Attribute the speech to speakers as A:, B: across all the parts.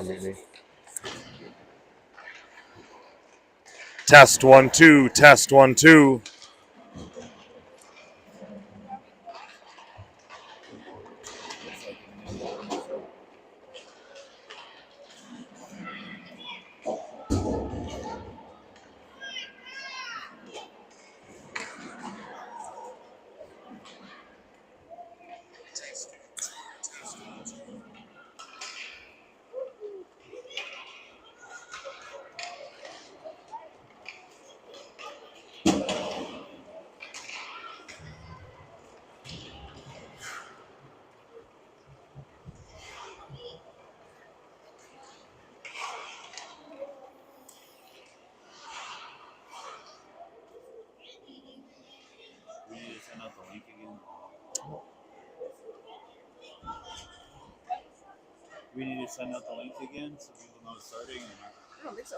A: Mutiny. Test 1 2, test 1 2.
B: We need to send out the link again so people know it's starting.
C: I don't think so.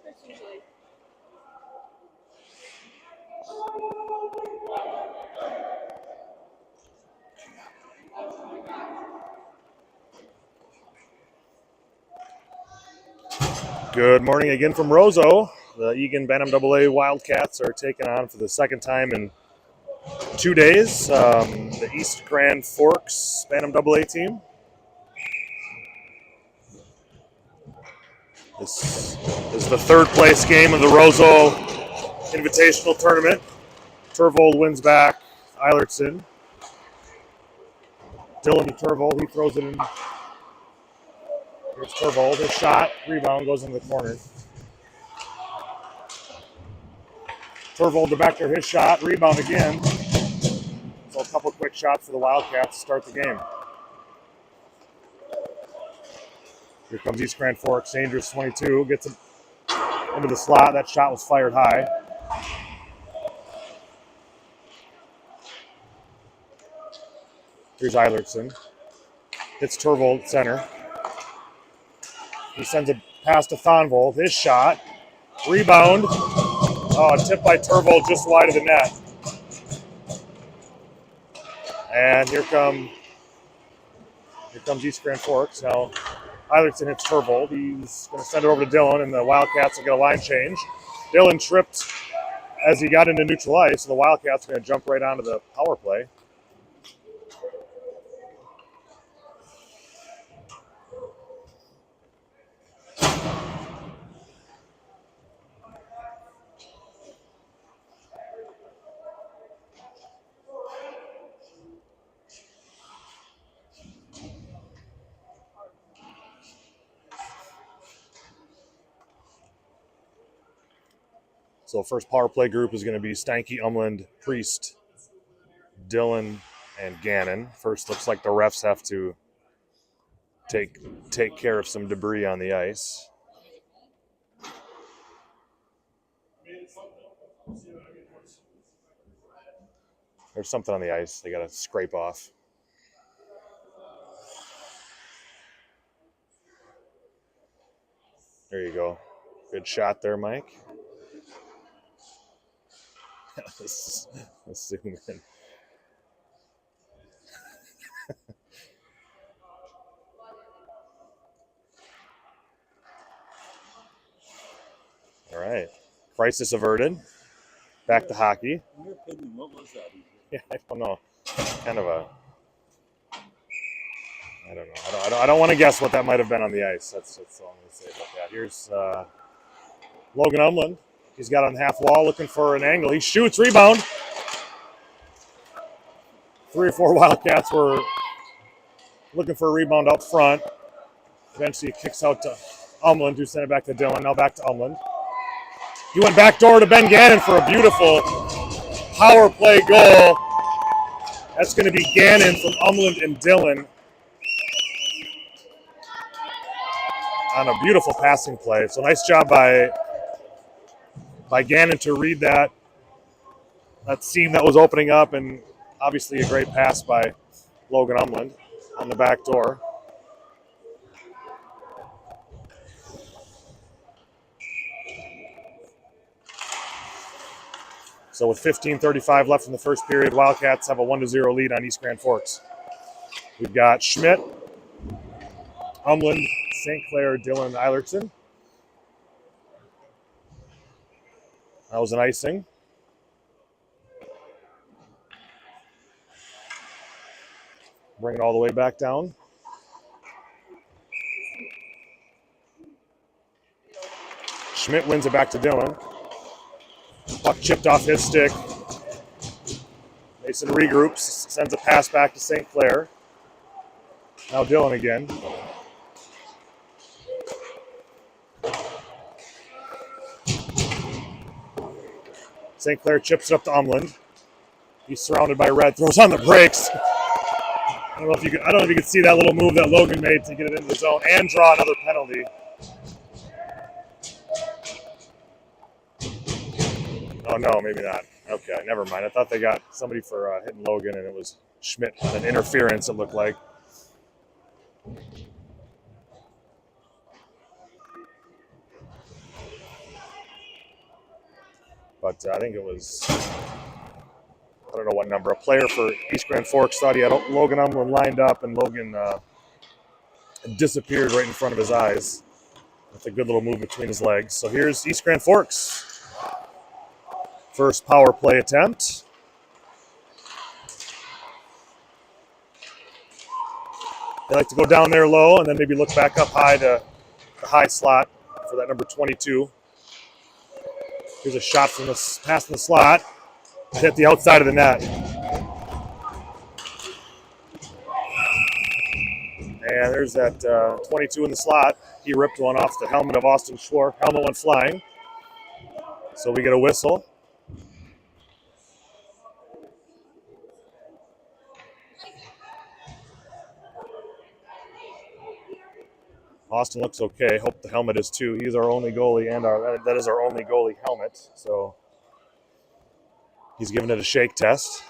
C: That's usually.
A: Good morning again from Roseau. The Eagan Bantam BAA Wildcats are taking on for the second time in 2 days the East Grand Forks Bantam BAA team. This is the third place game of the Roseau Invitational Tournament. Turvold wins back Eilertson. Dylan to Turvold, he throws it in. Here's Turvold, his shot, rebound goes into the corner. Turvold to back there, his shot, rebound again. So a couple quick shots for the Wildcats to start the game. Here comes East Grand Forks, dangerous 22, gets it into the slot. That shot was fired high. Here's Eilertson. Hits Turvold center. He sends a pass to Thonvold. His shot. Rebound. Oh, tipped by Turvold just wide of the net. And here comes East Grand Forks. Now, Eilertson hits Turvold. He's going to send it over to Dylan, and the Wildcats will get a line change. Dylan tripped as he got into neutral ice, so the Wildcats are going to jump right onto the power play. So first power play group is going to be Stanky, Umland, Priest, Dylan, and Gannon. First, looks like the refs have to take care of some debris on the ice. There's something on the ice they got to scrape off. There you go. Good shot there, Mike. Let's zoom in. All right. Crisis averted. Back to hockey.
B: In your opinion, what was that?
A: Yeah, I don't know. Kind of a... I don't know. I don't want to guess what that might have been on the ice. That's all I'm going to say about that. Here's Logan Umland. He's got on half wall looking for an angle. He shoots, rebound. 3 or 4 Wildcats were looking for a rebound up front. Eventually it kicks out to Umland, who sent it back to Dylan. Now back to Umland. He went back door to Ben Gannon for a beautiful power play goal. That's going to be Gannon from Umland and Dylan on a beautiful passing play. So nice job by Gannon to read that seam that was opening up, and obviously a great pass by Logan Umland on the back door. So with 15:35 left in the first period, Wildcats have a 1-0 lead on East Grand Forks. We've got Schmidt Umland, St. Clair, Dylan Eilertson. That was an icing. Bring it all the way back down. Schmidt wins it back to Dylan. Puck chipped off his stick. Mason regroups, sends a pass back to St. Clair. Now Dylan again. St. Clair chips it up to Umland. He's surrounded by red, throws on the brakes. I don't know if you could see that little move that Logan made to get it into the zone and draw another penalty. Oh no, maybe not. Okay, never mind. I thought they got somebody for hitting Logan, and it was Schmidt on an interference, it looked like. But I think it was, I don't know what number. A player for East Grand Forks thought he had Logan Umland lined up, and Logan disappeared right in front of his eyes with a good little move between his legs. So here's East Grand Forks. First power play attempt. They like to go down there low and then maybe look back up high to the high slot for that number 22. Here's a shot from the pass in the slot. Hit the outside of the net. And there's that 22 in the slot. He ripped one off the helmet of Austin Schwark. Helmet went flying. So we get a whistle. Austin looks okay. Hope the helmet is too. He's our only goalie, and that is our only goalie helmet. So he's giving it a shake test.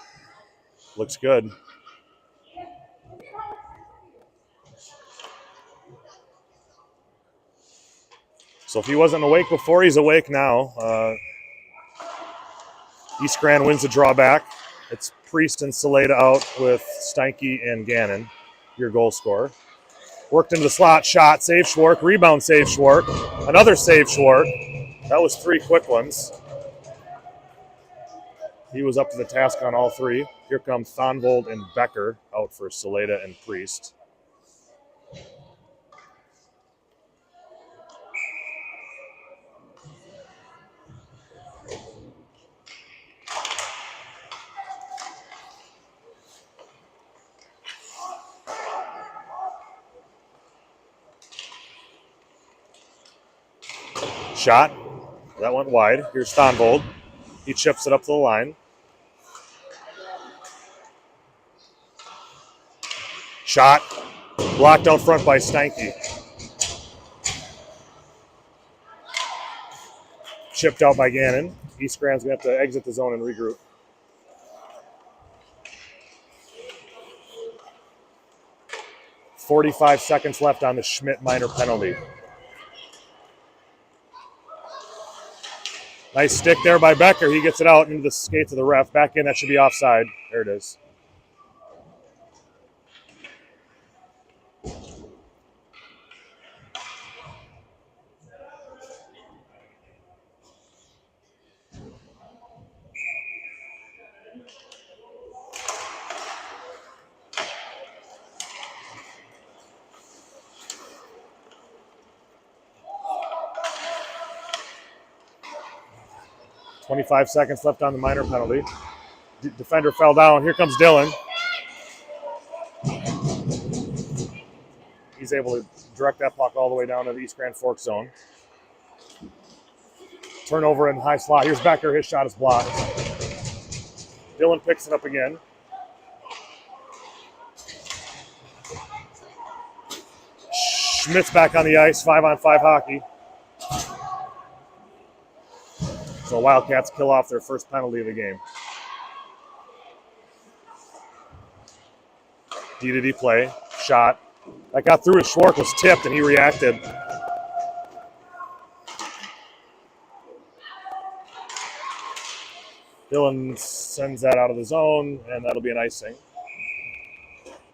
A: Looks good. So if he wasn't awake before, he's awake now. East Grand wins the drawback. It's Priest and Saleda out with Steinke and Gannon, your goal scorer. Worked into the slot, shot, save Schwark, rebound, save Schwark, another save Schwark. That was 3 quick ones. He was up to the task on all 3. Here come Thonvold and Becker out for Saleda and Priest. Shot. That went wide. Here's Thonvold. He chips it up to the line. Shot. Blocked out front by Steinke. Chipped out by Gannon. East Grand's going to have to exit the zone and regroup. .45 seconds left on the Schmidt minor penalty. Nice stick there by Becker. He gets it out into the skates of the ref. Back in, that should be offside. There it is. .25 seconds left on the minor penalty. Defender fell down. Here comes Dylan. He's able to direct that puck all the way down to the East Grand Forks zone. Turnover in high slot. Here's Becker. His shot is blocked. Dylan picks it up again. Schmidt's back on the ice. 5-on-5 hockey. So Wildcats kill off their first penalty of the game. D-to-D play. Shot. That got through, and Schwark was tipped, and he reacted. Dylan sends that out of the zone, and that'll be an icing.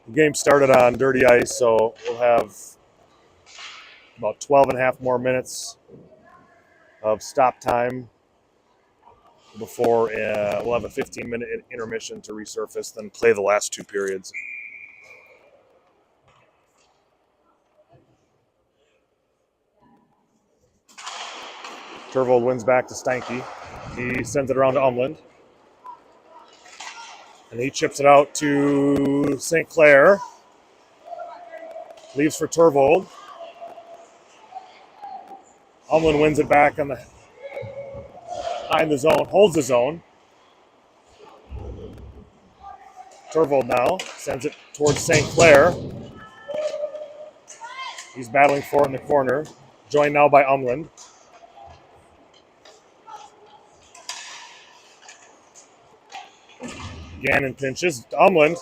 A: The game started on dirty ice, so we'll have About 12 and a half more minutes of stop time before we'll have a 15-minute intermission to resurface, then play the last two periods. Turvold wins back to Steinke. He sends it around to Umland. And he chips it out to St. Clair. Leaves for Turvold. Umland wins it back on the behind the zone, holds the zone. Turvold now sends it towards St. Clair. He's battling for it in the corner. Joined now by Umland. Gannon pinches. Umland.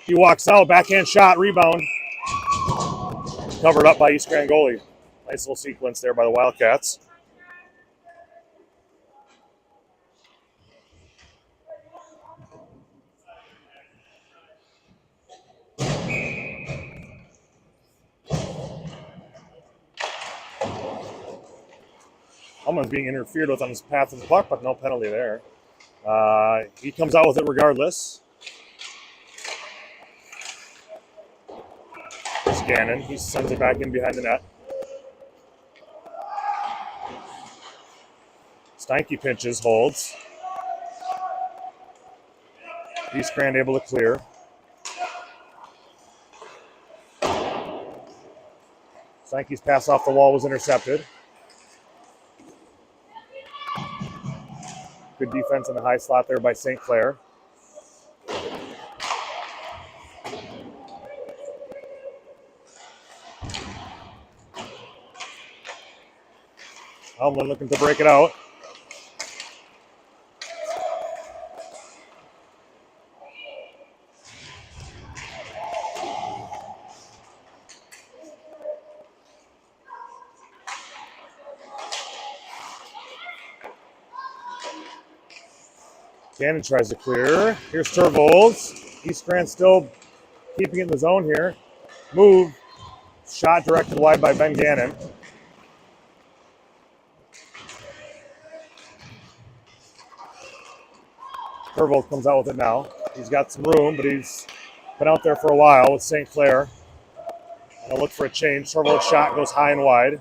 A: He walks out. Backhand shot. Rebound. Covered up by East Grand goalie. Nice little sequence there by the Wildcats. Umland's being interfered with on his path to the puck, but no penalty there. He comes out with it regardless. It's Gannon. He sends it back in behind the net. Steinke pinches, holds. East Grand able to clear. Steinke's pass off the wall was intercepted. Good defense in the high slot there by St. Clair. Umland looking to break it out. Gannon tries to clear. Here's Turvold. East Grand still keeping it in the zone here. Move. Shot directed wide by Ben Gannon. Turvold comes out with it now. He's got some room, but he's been out there for a while with St. Clair. And he'll look for a change. Turvold's shot goes high and wide.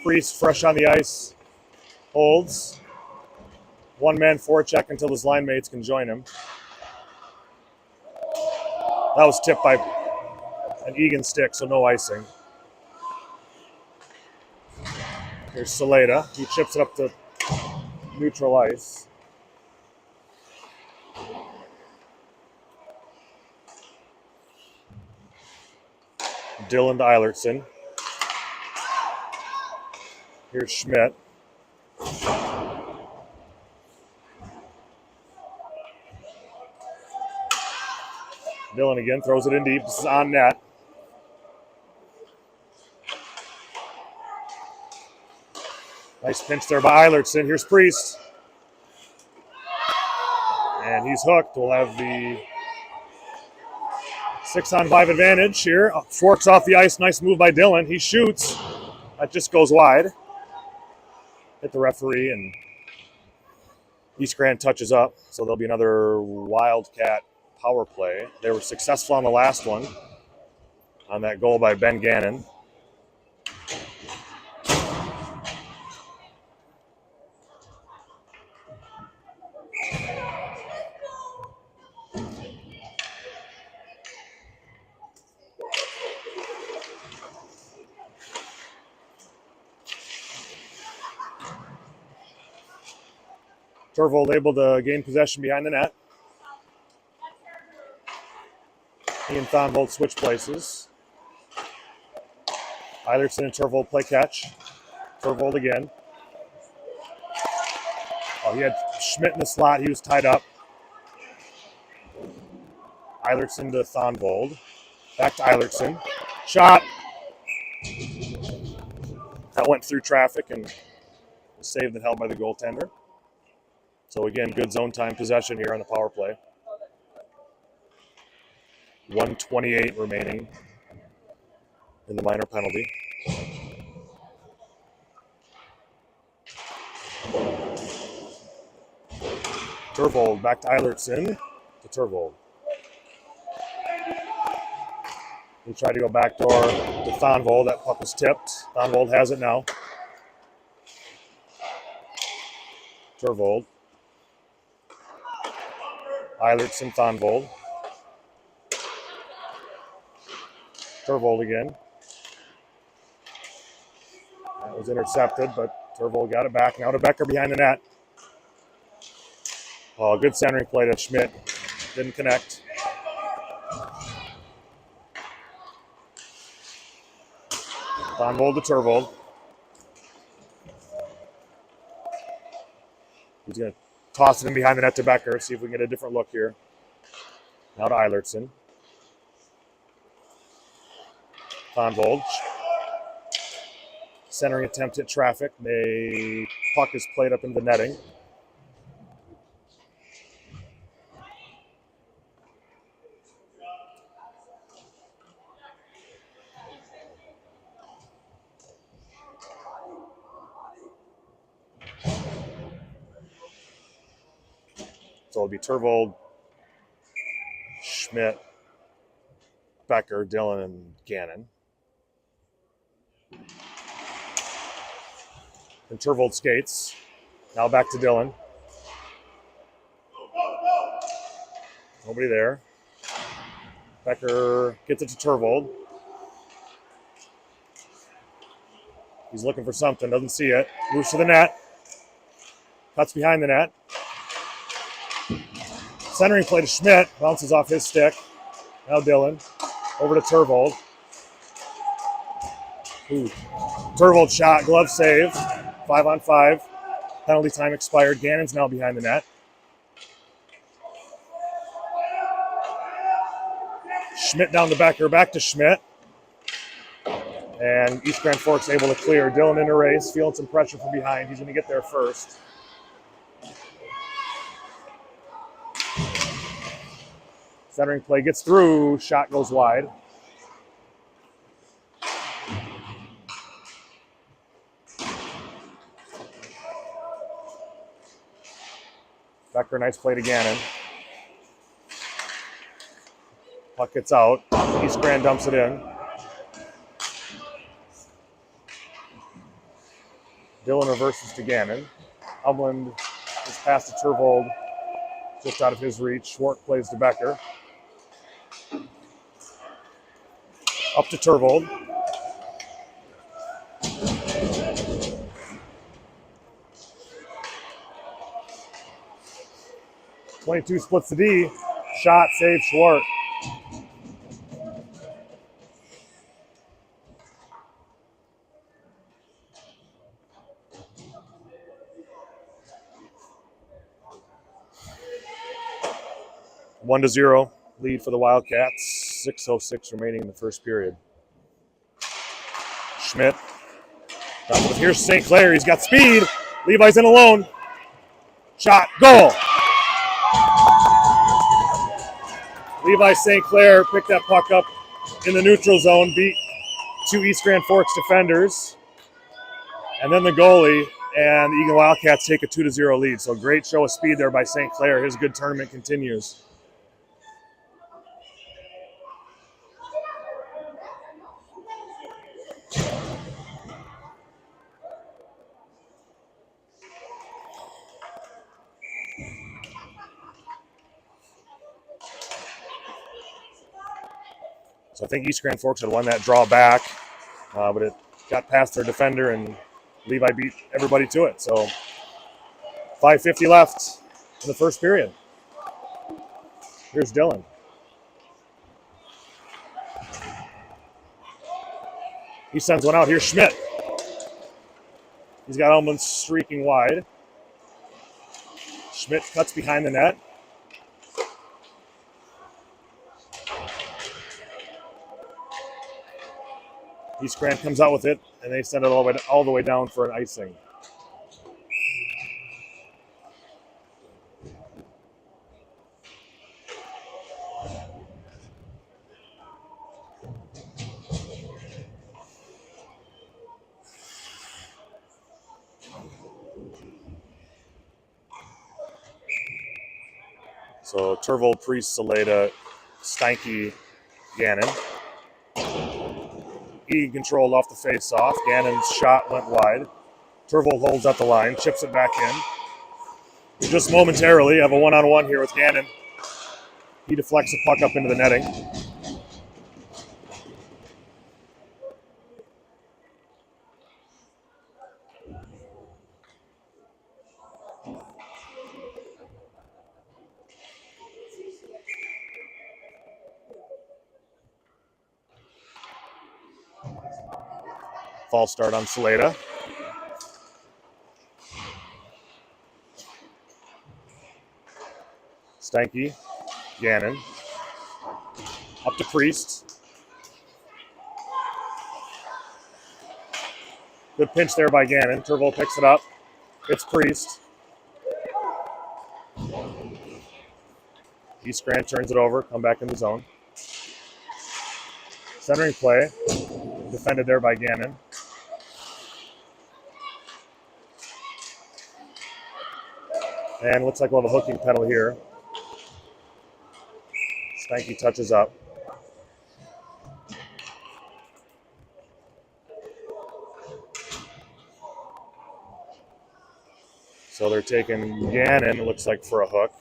A: Priest fresh on the ice. Holds. One-man forecheck until his line mates can join him. That was tipped by an Eagan stick, so no icing. Here's Saleda. He chips it up to neutral ice. Dylan to Eilertson. Here's Schmidt. Dylan again throws it in deep. This is on net. Nice pinch there by Eilertson. Here's Priest. And he's hooked. We'll have the 6-on-5 advantage here. Forks off the ice. Nice move by Dylan. He shoots. That just goes wide. Hit the referee, and East Grand touches up. So there'll be another Wildcat power play. They were successful on the last one on that goal by Ben Gannon. Turvold able to gain possession behind the net. He and Thonvold switch places. Eilertson and Turvold play catch. Turvold again. Oh, he had Schmidt in the slot. He was tied up. Eilertson to Thonvold. Back to Eilertson. Shot. That went through traffic and was saved and held by the goaltender. So again, good zone time possession here on the power play. 1:28 remaining in the minor penalty. Turvold back to Eilertson to Turvold. He tried to go backdoor to Thonvold. That puck was tipped. Thonvold has it now. Turvold. Eilertson, Thonvold. Turvold again. That was intercepted, but Turvold got it back. Now to Becker behind the net. Oh, good centering play to Schmidt. Didn't connect. Thonvold to Turvold. He's going to toss it in behind the net to Becker. See if we can get a different look here. Now to Eilertson. Thonvold. Centering attempt at traffic. The puck is played up into the netting. So it'll be Turvold, Schmidt, Becker, Dillon, and Gannon. And Turvold skates. Now back to Dillon. Nobody there. Becker gets it to Turvold. He's looking for something, doesn't see it. Moves to the net. Cuts behind the net. Centering play to Schmidt. Bounces off his stick. Now Dillon. Over to Turvold. Ooh. Turvold shot. Glove save. 5-on-5. Penalty time expired. Gannon's now behind the net. Schmidt down to Becker. Back to Schmidt. And East Grand Forks able to clear. Dillon in a race. Feeling some pressure from behind. He's going to get there first. Centering play gets through. Shot goes wide. Becker, nice play to Gannon. Puck gets out. East Grand dumps it in. Dillon reverses to Gannon. Umland is passed to Turvold, just out of his reach. Schwartz plays to Becker. Up to Turvold. .22 splits the D. Shot, save, Schwartz. One to 0 lead for the Wildcats. 6:06 remaining in the first period. Schmidt. Here's St. Clair. He's got speed. Levi's in alone. Shot. Goal. Levi St. Clair picked that puck up in the neutral zone. Beat two East Grand Forks defenders. And then the goalie. And the Eagan Wildcats take a 2-0 lead. So great show of speed there by St. Clair. His good tournament continues. So I think East Grand Forks had won that draw back, but it got past their defender, and Levi beat everybody to it. So 5:50 left in the first period. Here's Dillon. He sends one out. Here's Schmidt. He's got Umland streaking wide. Schmidt cuts behind the net. East Grand comes out with it, and they send it all the way down for an icing. So Turvold, Priest, Saleda, Steinke, Gannon. Eagan controlled off the face-off. Gannon's shot went wide. Turvold holds at the line, chips it back in. Just momentarily, have a one-on-one here with Gannon. He deflects the puck up into the netting. False start on Saleda. Steinke, Gannon. Up to Priest. Good pinch there by Gannon. Turvold picks it up. It's Priest. East Grand turns it over. Come back in the zone. Centering play. Defended there by Gannon. And looks like we'll have a hooking penalty here. Steinke touches up. So they're taking Gannon, it looks like, for a hook.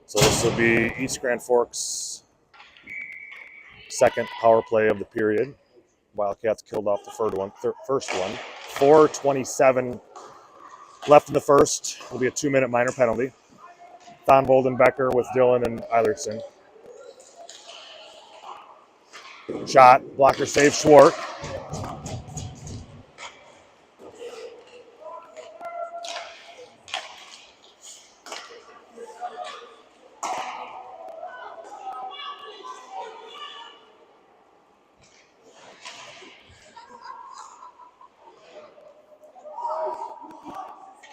A: So this will be East Grand Forks' second power play of the period. Wildcats killed off the first one. 4:27 left in the first. Will be a 2-minute minor penalty. Thonvold and Becker with Dillon and Eilertson. Shot, blocker save, Schwartz.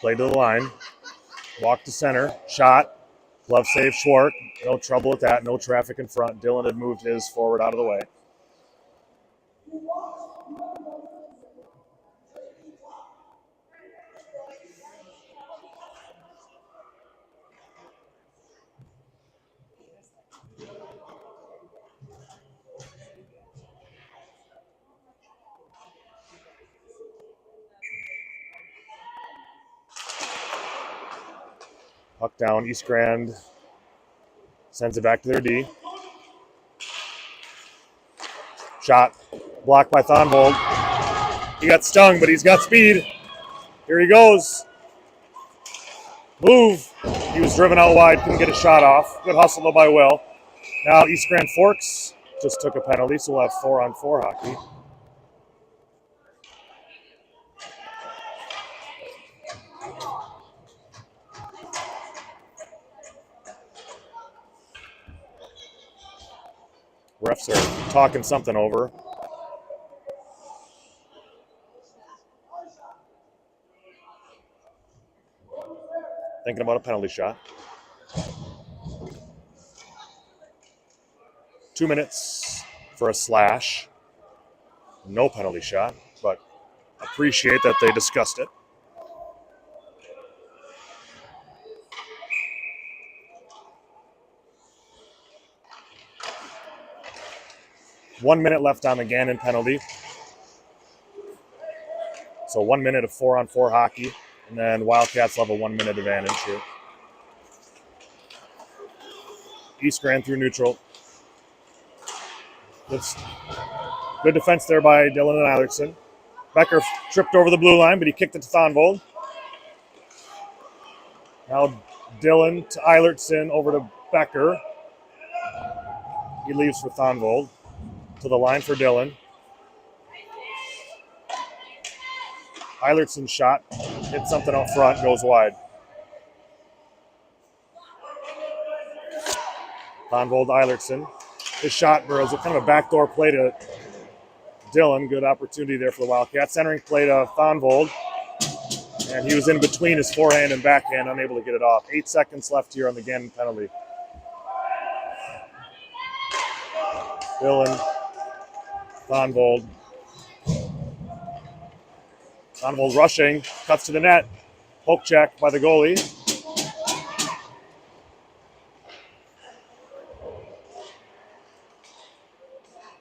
A: Play to the line. Walk to center. Shot. Glove save, Schwartz. No trouble with that. No traffic in front. Dillon had moved his forward out of the way. Puck down. East Grand sends it back to their D. Shot. Blocked by Thonvold. He got stung, but he's got speed. Here he goes. Move. He was driven out wide. Couldn't get a shot off. Good hustle though by Will. Now East Grand Forks just took a penalty, so we'll have 4-on-4 hockey. Refs are talking something over. Thinking about a penalty shot. 2 minutes for a slash. No penalty shot, but appreciate that they discussed it. One minute left on the Gannon penalty. So 1 minute of 4-on-4 hockey. And then Wildcats will have a 1 minute advantage here. East Grand through neutral. Good defense there by Dillon and Eilertson. Becker tripped over the blue line, but he kicked it to Thonvold. Now Dillon to Eilertson over to Becker. He leaves for Thonvold. To the line for Dillon. Eilertson's shot hit something out front, goes wide. Thonvold, Eilertson. His shot was kind of a backdoor play to Dillon. Good opportunity there for the Wildcats. Centering play to Thonvold. And he was in between his forehand and backhand, unable to get it off. 8 seconds left here on the Gannon penalty. Dillon, Thonvold. Thonvold rushing, cuts to the net. Poke check by the goalie.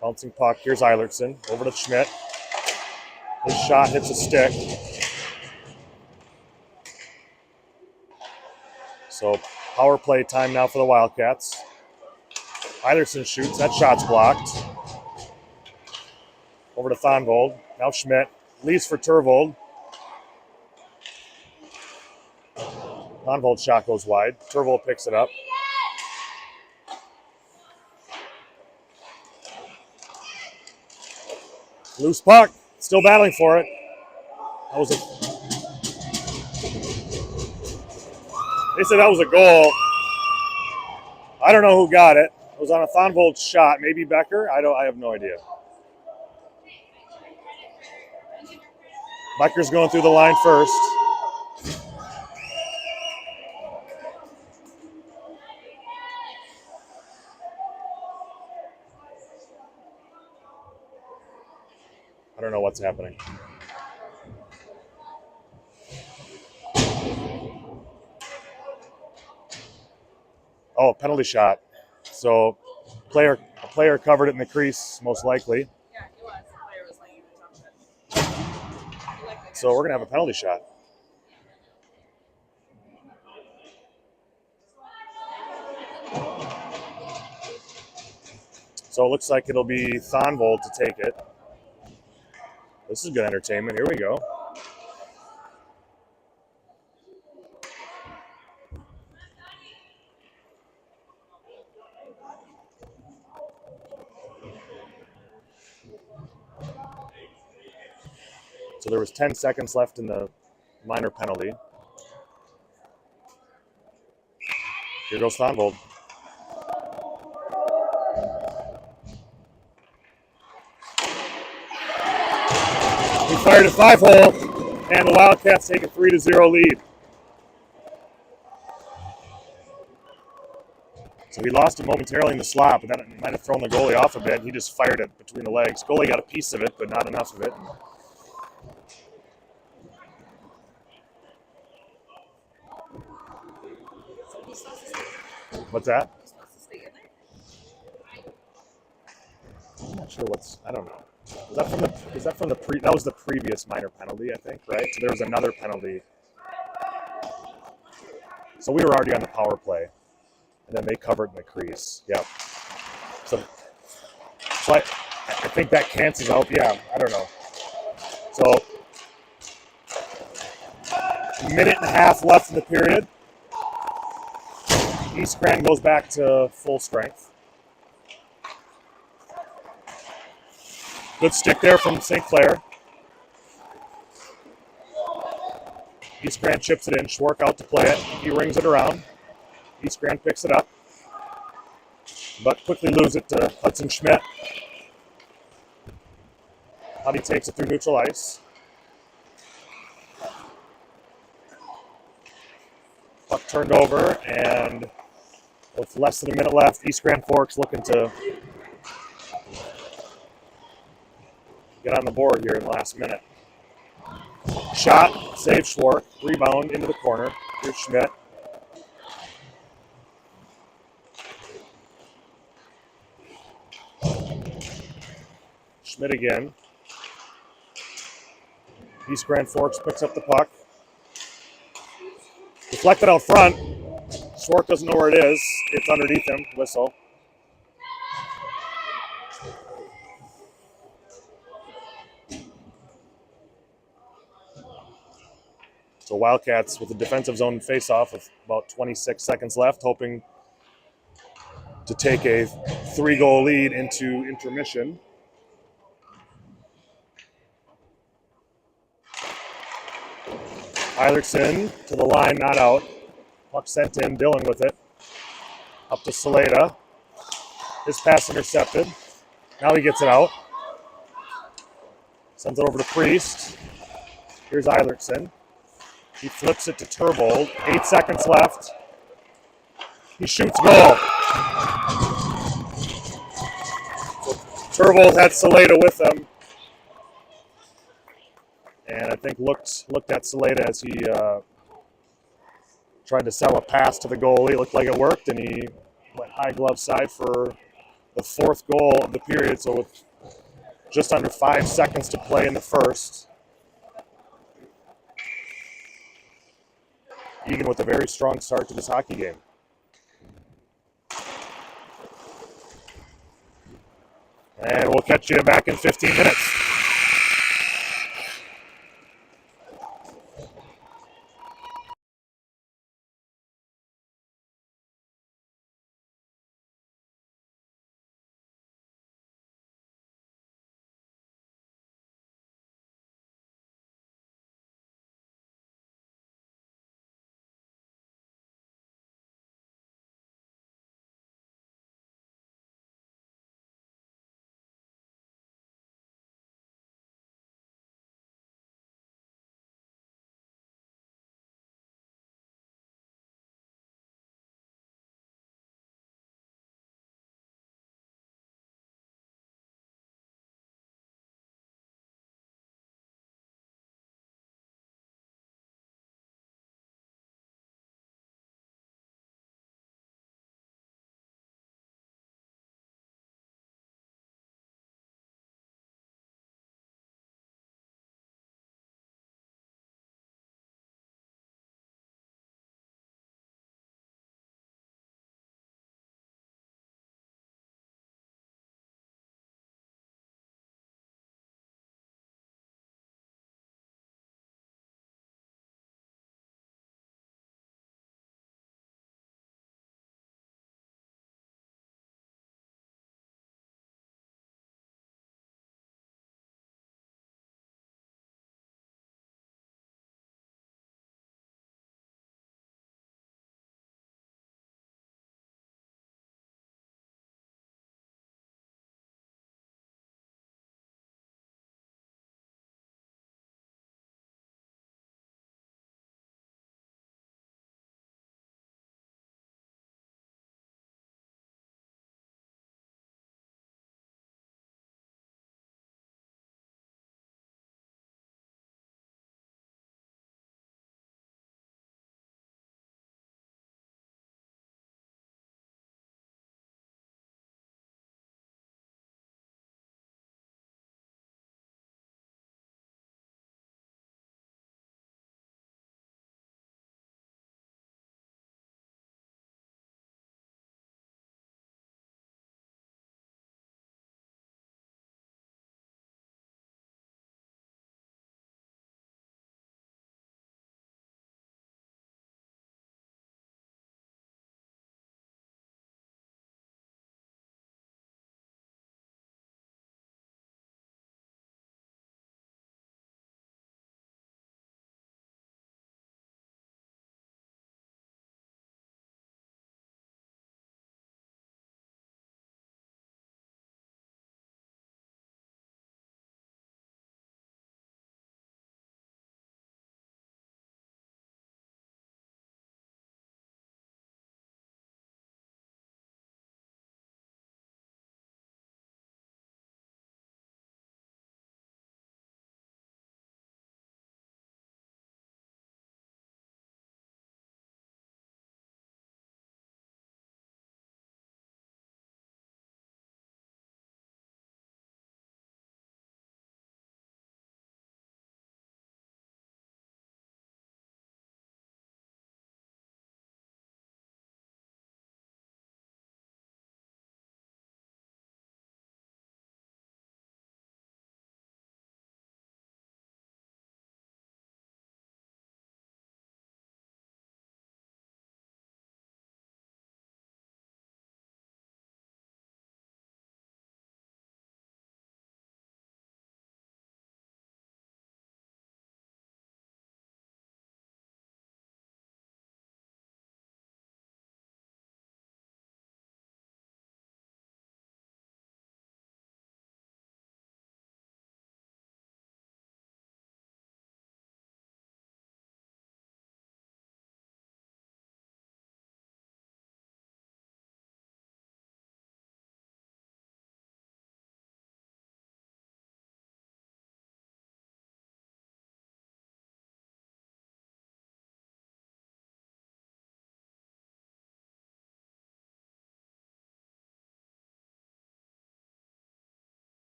A: Bouncing puck. Here's Eilertson. Over to Schmidt. His shot hits a stick. So power play time now for the Wildcats. Eilertson shoots. That shot's blocked. Over to Thonvold. Now Schmidt. Leaves for Tervold. Thonvold's shot goes wide. Tervold picks it up. Loose puck. Still battling for it. That was They said that was a goal. I don't know who got it. It was on a Thonvold shot. Maybe Becker? I have no idea. Becker's going through the line first. I don't know what's happening. Oh, penalty shot. So a player covered it in the crease, most likely.
C: Yeah, he was. The player was laying on top of it.
A: So we're going to have a penalty shot. So it looks like it'll be Thonvold to take it. This is good entertainment. Here we go. So there was 10 seconds left in the minor penalty. Here goes Thonvold. He fired a 5-hole, and the Wildcats take a 3-0 lead. So he lost it momentarily in the slot, but that might have thrown the goalie off a bit. He just fired it between the legs. Goalie got a piece of it, but not enough of it. What's that? I'm not sure I don't know. Is that from the that was the previous minor penalty, I think, right? So there was another penalty. So we were already on the power play. And then they covered in the crease. Yep. So I think that cancels out. Yeah, I don't know. So a minute and a half left in the period. East Grand goes back to full strength. Good stick there from St. Clair. East Grand chips it in. Schwark out to play it. He rings it around. East Grand picks it up, but quickly loses it to Hudson Schmidt. Huddy takes it through neutral ice. Puck turned over, and with less than a minute left, East Grand Forks looking to get on the board here in the last minute. Shot, save Schwark, rebound into the corner. Here's Schmidt. Schmidt again. East Grand Forks picks up the puck. Deflected out front. Schwark doesn't know where it is. It's underneath him. Whistle. So Wildcats with a defensive zone face-off with about 26 seconds left, hoping to take a 3-goal lead into intermission. Eilertson to the line, not out. Puck sent in, Dillon with it. Up to Saleda. His pass intercepted. Now he gets it out. Sends it over to Priest. Here's Eilertson. He flips it to Tervold. 8 seconds left. He shoots goal. So Tervold had Saleda with him. And I think think looked at Saleda as he tried to sell a pass to the goalie. It looked like it worked, and he went high glove side for the fourth goal of the period. So with just under 5 seconds to play in the first, Eagan with a very strong start to this hockey game. And we'll catch you back in 15 minutes.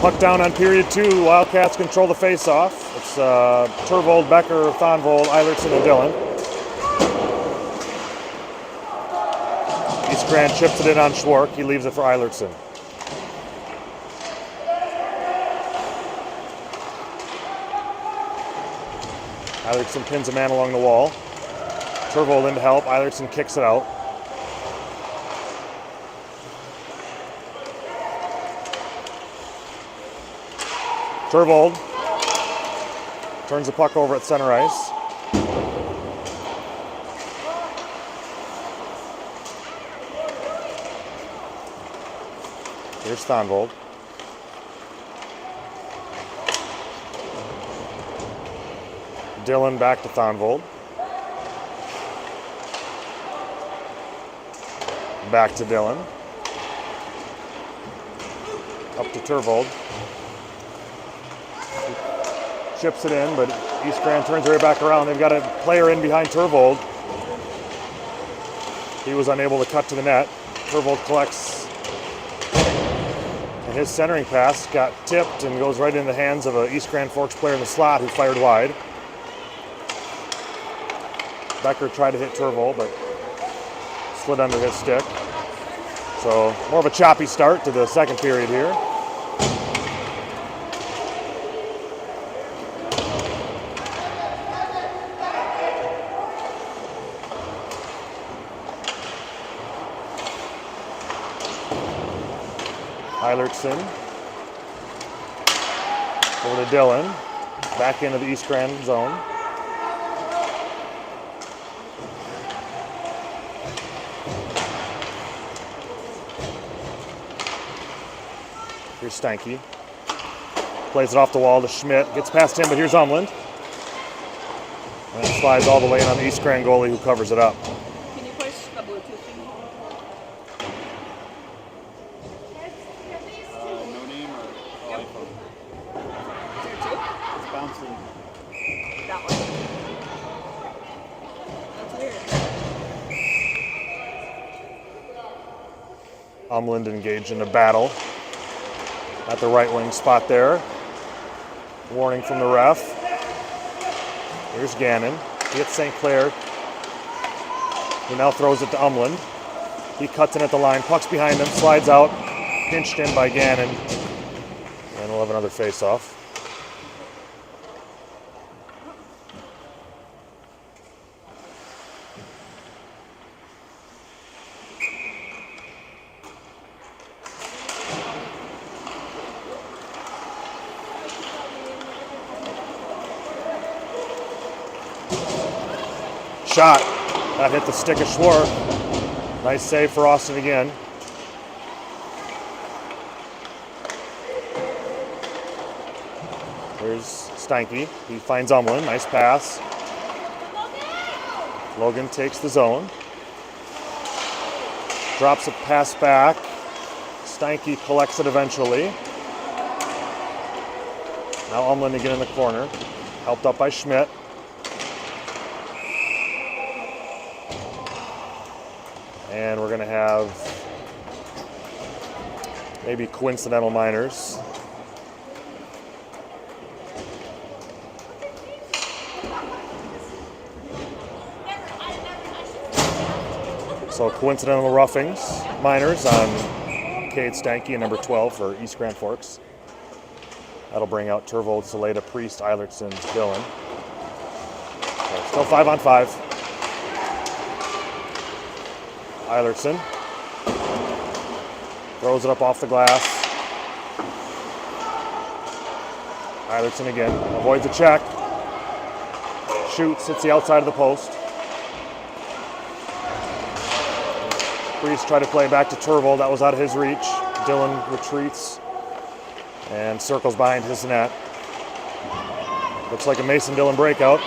A: Puck down on period 2. Wildcats control the face-off. It's Turvold, Becker, Thonvold, Eilertson, and Dillon. East Grand chips it in on Schwark. He leaves it for Eilertson. Eilertson pins a man along the wall. Turvold in to help. Eilertson kicks it out. Turvold turns the puck over at center ice. Here's Thonvold. Dillon back to Thonvold. Back to Dillon. Up to Turvold. Chips it in, but East Grand turns right back around. They've got a player in behind Turvold. He was unable to cut to the net. Turvold collects, and his centering pass got tipped and goes right in the hands of an East Grand Forks player in the slot who fired wide. Becker tried to hit Turvold, but slid under his stick. So more of a choppy start to the second period here. Eilertson over to Dillon, back into the East Grand zone. Here's Stanky. Plays it off the wall to Schmidt. Gets past him, but here's Umland. And it slides all the way in on the East Grand goalie who covers it up.
C: Can you push the Bluetooth thing?
B: No name or iPhone?
C: Is there 2?
B: It's bouncing.
C: That one. That's weird.
A: Umland engaged in a battle at the right wing spot there. Warning from the ref. Here's Gannon. He hits St. Clair. He now throws it to Umland. He cuts in at the line. Puck's behind him. Slides out. Pinched in by Gannon. And we'll have another face-off. Shot. That hit the stick of Schwark. Nice save for Austin again. Here's Stanky. He finds Umland. Nice pass. Logan takes the zone. Drops a pass back. Stanky collects it eventually. Now Umland again in the corner. Helped up by Schmidt. And we're going to have maybe coincidental minors. So coincidental roughings, minors on Cade Stanky and number 12 for East Grand Forks. That'll bring out Turvold, Saleda, Priest, Eilertson, Dillon. So still 5-on-5. Eilertson throws it up off the glass. Eilertson again avoids a check. Shoots, hits the outside of the post. Priest tried to play back to Turvold. That was out of his reach. Dillon retreats and circles behind his net. Looks like a Mason Dillon breakout.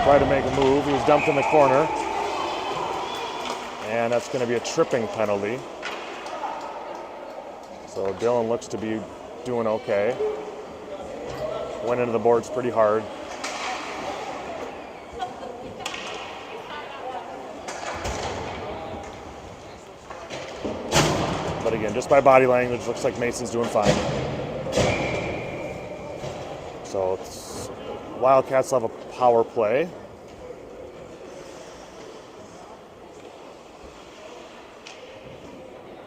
A: Tried to make a move. He was dumped in the corner. And that's going to be a tripping penalty. So Dillon looks to be doing okay. Went into the boards pretty hard. But again, just by body language, looks like Mason's doing fine. So Wildcats will have a power play.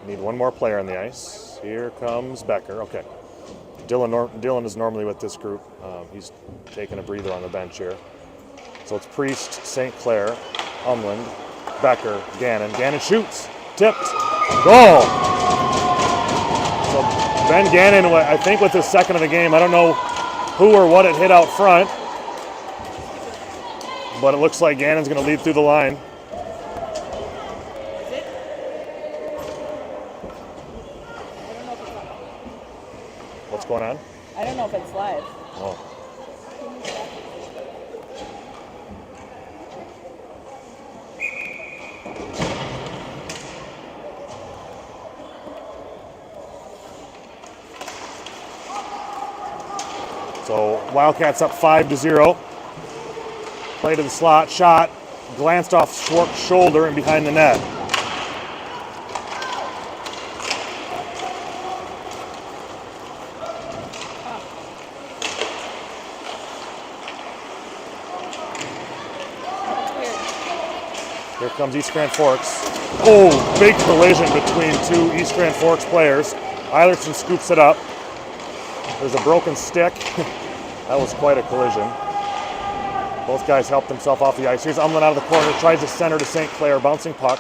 A: Need one more player on the ice. Here comes Becker. Okay. Dylan is normally with this group. He's taking a breather on the bench here. So it's Priest, St. Clair, Umland, Becker, Gannon. Gannon shoots. Tipped. Goal! So Ben Gannon, I think with his second of the game, I don't know who or what it hit out front, but it looks like Gannon's going to lead through the line. What's going on?
C: I don't know if it's live.
A: Oh. So Wildcats up 5-0. Play to the slot, shot, glanced off Schwartz's shoulder and behind the net. Here comes East Grand Forks. Oh, big collision between two East Grand Forks players. Eilertson scoops it up. There's a broken stick. That was quite a collision. Both guys helped themselves off the ice. Here's Umland out of the corner, tries to center to St. Clair, bouncing puck.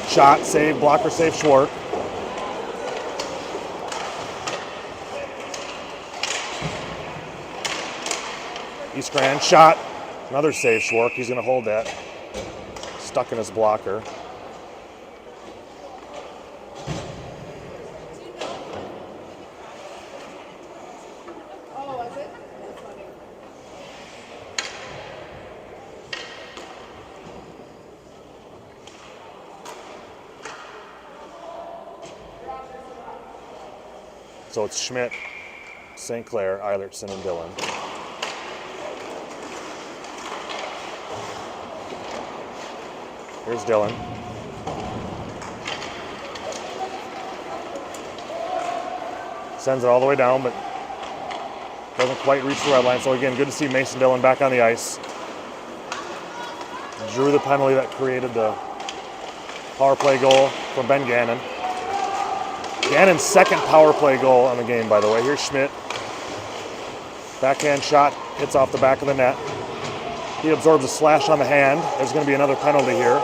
A: Shot, save, blocker save, Schwartz. East Grand, shot, another save, Schwartz. He's going to hold that. Stuck in his blocker. So it's Schmidt, St. Clair, Eilertson, and Dillon. Here's Dillon. Sends it all the way down, but doesn't quite reach the red line. So again, good to see Mason Dillon back on the ice. Drew the penalty that created the power play goal from Ben Gannon. Gannon's second power play goal on the game, by the way. Here's Schmidt. Backhand shot, hits off the back of the net. He absorbs a slash on the hand. There's going to be another penalty here.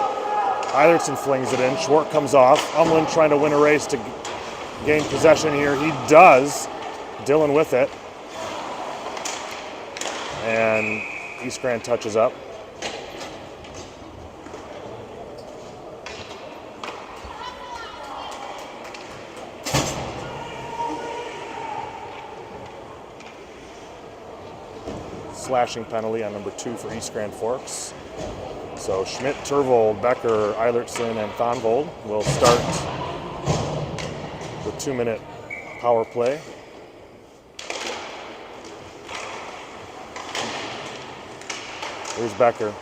A: Eilertson flings it in. Schwartz comes off. Umland trying to win a race to gain possession here. He does. Dillon with it. And East Grand touches up. Slashing penalty on number 2 for East Grand Forks. So Schmidt, Tervold, Becker, Eilertson, and Thonvold will start the 2-minute power play. Here's Becker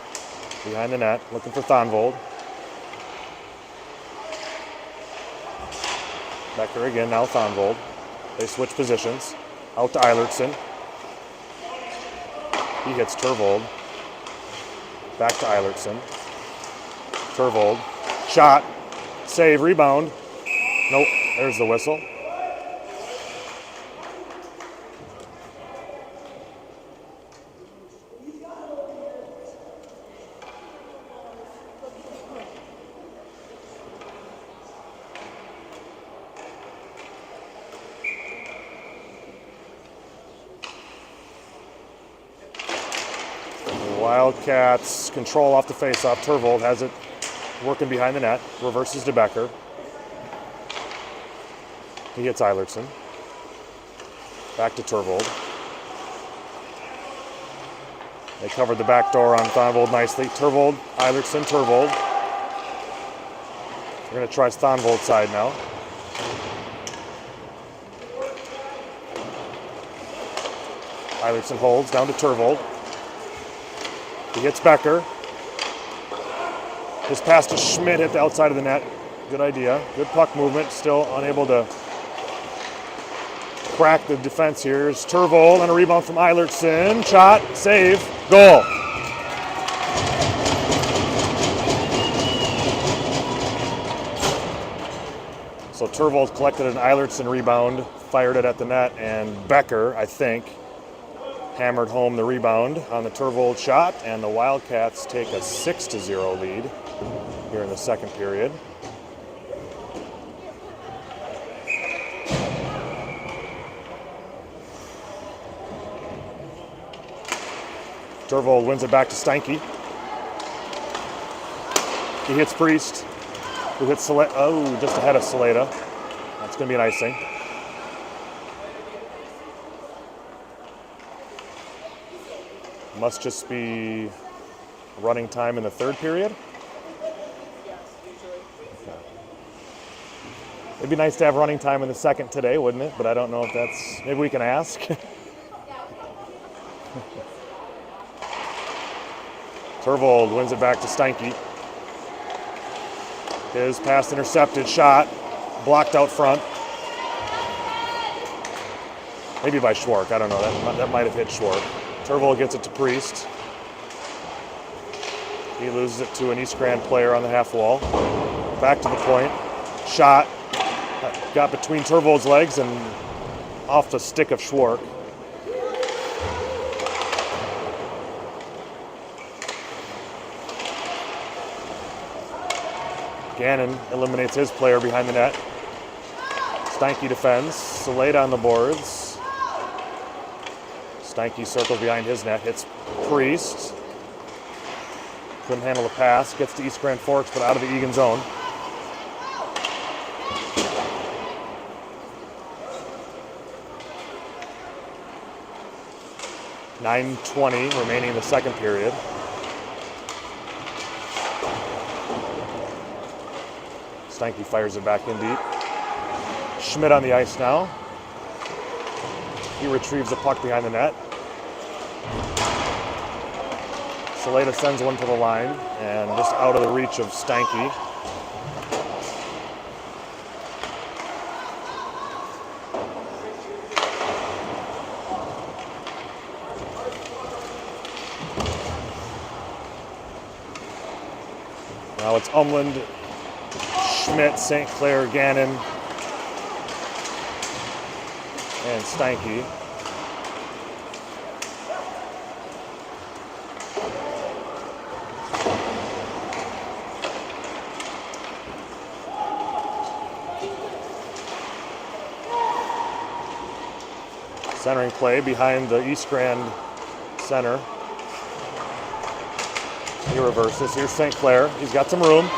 A: behind the net, looking for Thonvold. Becker again, now Thonvold. They switch positions. Out to Eilertson. He hits Tervold. Back to Eilertson. Tervold. Shot. Save. Rebound. Nope. There's the whistle. Wildcats control off the faceoff. Tervold has it working behind the net. Reverses to Becker. He hits Eilertson. Back to Tervold. They covered the back door on Thonvold nicely. Tervold, Eilertson, Tervold. We're going to try Thonvold's side now. Eilertson holds down to Tervold. He hits Becker. His pass to Schmidt hit the outside of the net. Good idea. Good puck movement. Still unable to crack the defense here. Here's Turvold and a rebound from Eilertson. Shot, save, goal. So Turvold collected an Eilertson rebound, fired it at the net, and Becker, I think, hammered home the rebound on the Turvold shot, and the Wildcats take a 6-0 lead here in the second period. Turvold wins it back to Steinke. He hits Priest, who hits Saleta. Oh, just ahead of Saleta. That's going to be an icing. Must just be running time in the third period. Okay. It'd be nice to have running time in the second today, wouldn't it? But I don't know if that's, maybe we can ask. Turvold wins it back to Steinke. His pass intercepted, shot, blocked out front. Maybe by Schwark, I don't know, that might have hit Schwark. Turvold gets it to Priest. He loses it to an East Grand player on the half wall. Back to the point, shot, got between Turvold's legs and off the stick of Schwark. Gannon eliminates his player behind the net. Steinke defends. Saleta on the boards. Steinke circles behind his net, hits Priest. Couldn't handle the pass. Gets to East Grand Forks, but out of the Eagan zone. .9:20 remaining in the second period. Steinke fires it back in deep. Schmidt on the ice now. He retrieves the puck behind the net. Saleta sends one to the line and just out of the reach of Steinke. Now it's Umland, Schmidt, St. Clair, Gannon, and Steinke. Centering play behind the East Grand center. He reverses. Here's St. Clair. He's got some room.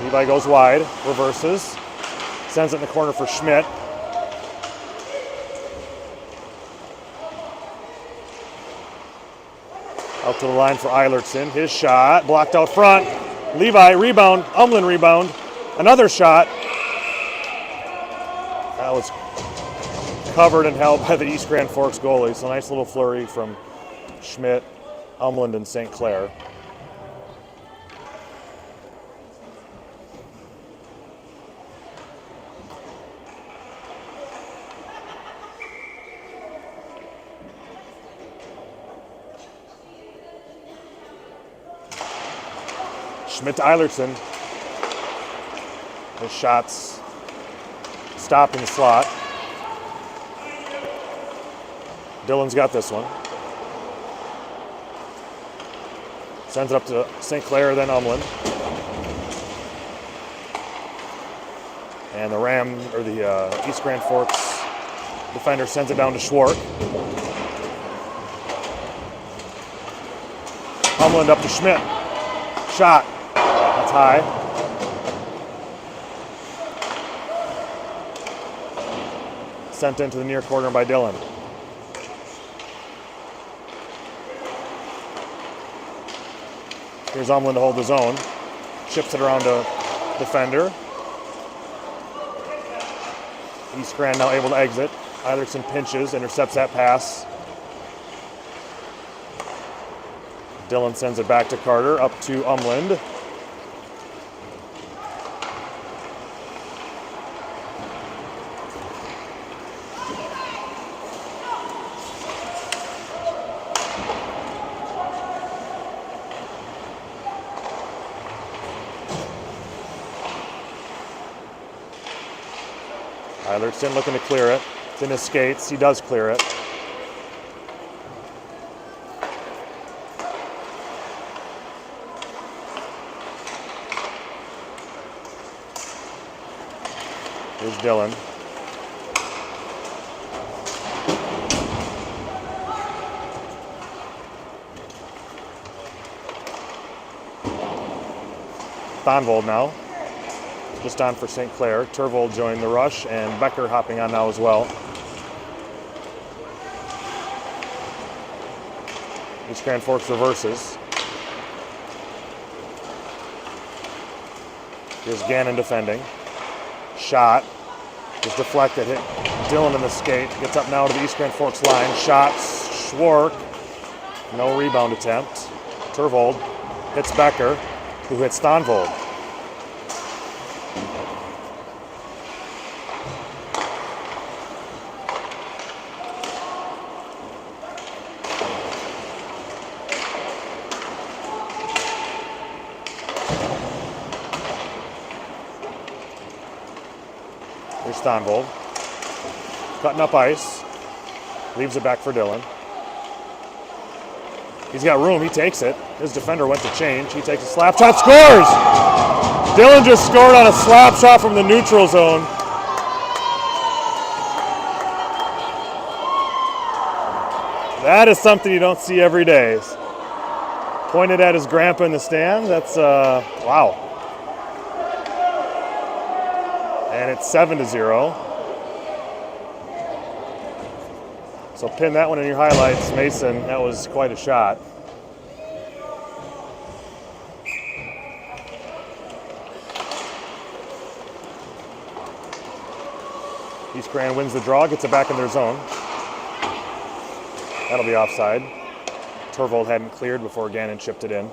A: Levi goes wide, reverses, sends it in the corner for Schmidt. Out to the line for Eilertson. His shot, blocked out front. Levi, rebound, Umland rebound. Another shot. That was covered and held by the East Grand Forks goalie. So nice little flurry from Schmidt, Umland, and St. Clair. Schmidt to Eilertson. His shots stopped in the slot. Dylan's got this one. Sends it up to St. Clair, then Umland. And the East Grand Forks defender sends it down to Schwark. Umland up to Schmidt. Shot. That's high. Sent into the near corner by Dylan. Here's Umland to hold the zone. Chips it around to defender. East Grand now able to exit. Eilertson pinches, intercepts that pass. Dillon sends it back to Carter, up to Umland. Eilertson looking to clear it. It's in his skates. He does clear it. Here's Dillon. Thonvold now. Just on for St. Clair. Turvold joined the rush, and Becker hopping on now as well. East Grand Forks reverses. Here's Gannon defending. Shot. Just deflected. Hit Dillon in the skate. Gets up now to the East Grand Forks line. Shot. Schwark. No rebound attempt. Turvold hits Becker, who hits Thonvold. Here's Thonvold. Cutting up ice. Leaves it back for Dillon. He's got room. He takes it. His defender went to change. He takes a slap shot. Scores! Dillon just scored on a slap shot from the neutral zone. That is something you don't see every day. Pointed at his grandpa in the stand. That's, wow. And it's 7-0. So pin that one in your highlights, Mason. That was quite a shot. East Grand wins the draw, gets it back in their zone. That'll be offside. Turvold hadn't cleared before Gannon chipped it in.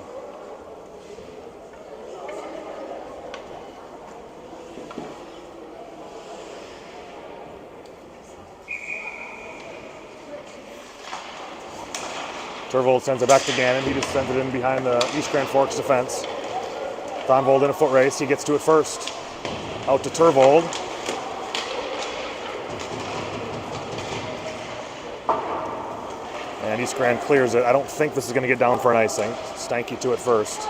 A: Turvold sends it back to Gannon. He just sends it in behind the East Grand Forks defense. Thonvold in a foot race. He gets to it first. Out to Turvold. And East Grand clears it. I don't think this is going to get down for an icing. Stanky to it first.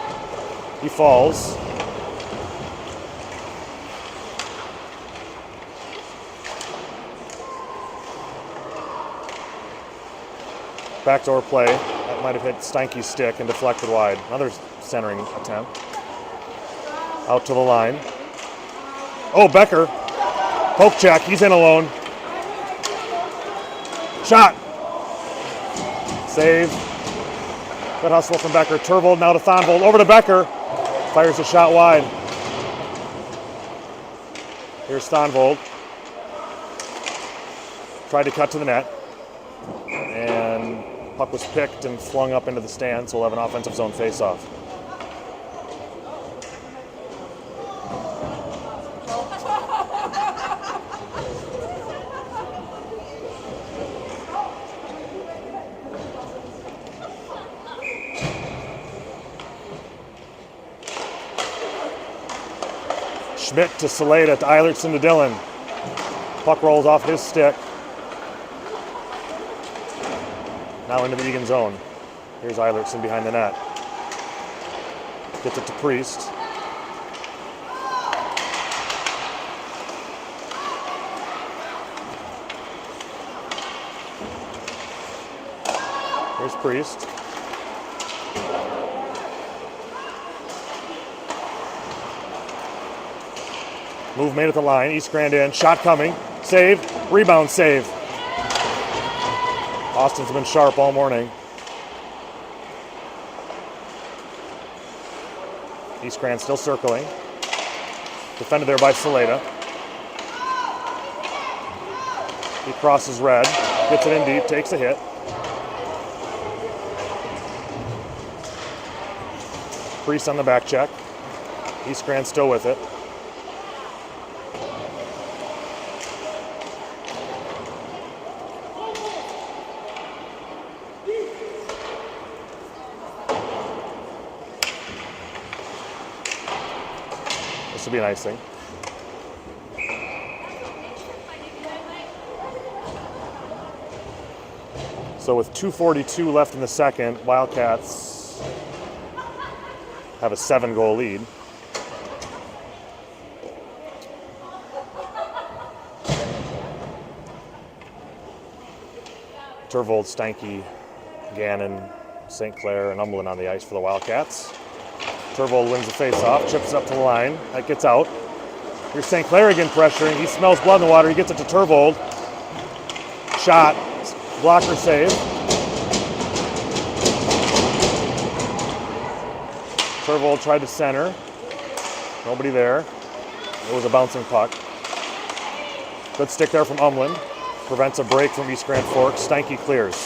A: He falls. Backdoor play. That might have hit Stanky's stick and deflected wide. Another centering attempt. Out to the line. Oh, Becker. Poke check. He's in alone. Shot. Save. Good hustle from Becker. Turvold now to Thonvold. Over to Becker. Fires a shot wide. Here's Thonvold. Tried to cut to the net. And puck was picked and flung up into the stands, so we'll have an offensive zone faceoff. Schmidt to Saleda to Eilertson to Dillon. Puck rolls off his stick. Now into the Eagan zone. Here's Eilertson behind the net. Gets it to Priest. Here's Priest. Move made at the line. East Grand in. Shot coming. Save. Rebound save. Austin's been sharp all morning. East Grand still circling. Defended there by Saleda. He crosses red. Gets it in deep. Takes a hit. Priest on the back check. East Grand still with it. This will be a nice thing. So with 2:42 left in the second, Wildcats have a 7-goal lead. Turvold, Steinke, Gannon, St. Clair, and Umblin on the ice for the Wildcats. Turvold wins the face-off, chips up to the line. That gets out. Here's St. Clair again pressuring. He smells blood in the water. He gets it to Turvold. Shot. Blocker save. Turvold tried to center. Nobody there. It was a bouncing puck. Good stick there from Umblin. Prevents a break from East Grand Forks. Steinke clears.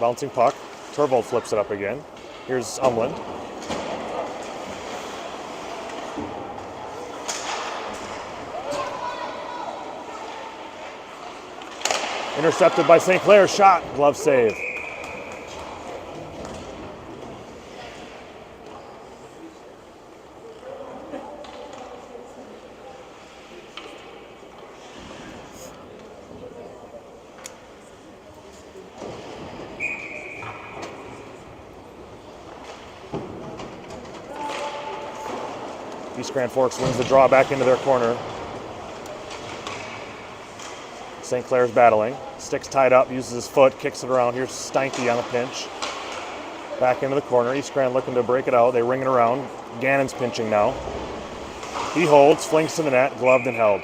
A: Bouncing puck. Turvold flips it up again. Here's Umblin. Intercepted by St. Clair. Shot. Glove save. East Grand Forks wins the draw back into their corner. St. Clair's battling. Stick's tied up, uses his foot, kicks it around. Here's Steinke on the pinch. Back into the corner. East Grand looking to break it out. They ring it around. Gannon's pinching now. He holds, flings to the net, gloved and held.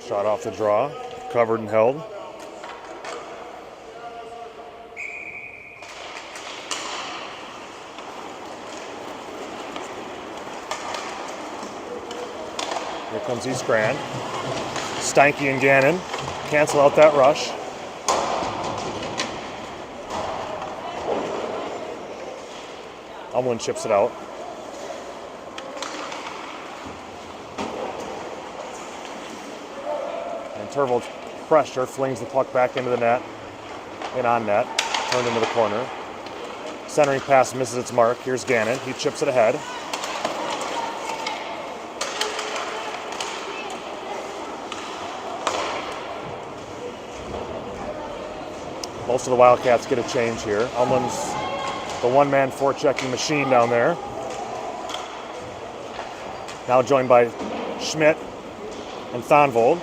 A: Shot off the draw, covered and held. Here comes East Grand. Steinke and Gannon cancel out that rush. Umblin chips it out. Turvold's pressure flings the puck back into the net and on net, turned into the corner. Centering pass misses its mark. Here's Gannon. He chips it ahead. Most of the Wildcats get a change here. Umlin's the one-man forechecking machine down there. Now joined by Schmidt and Thonvold.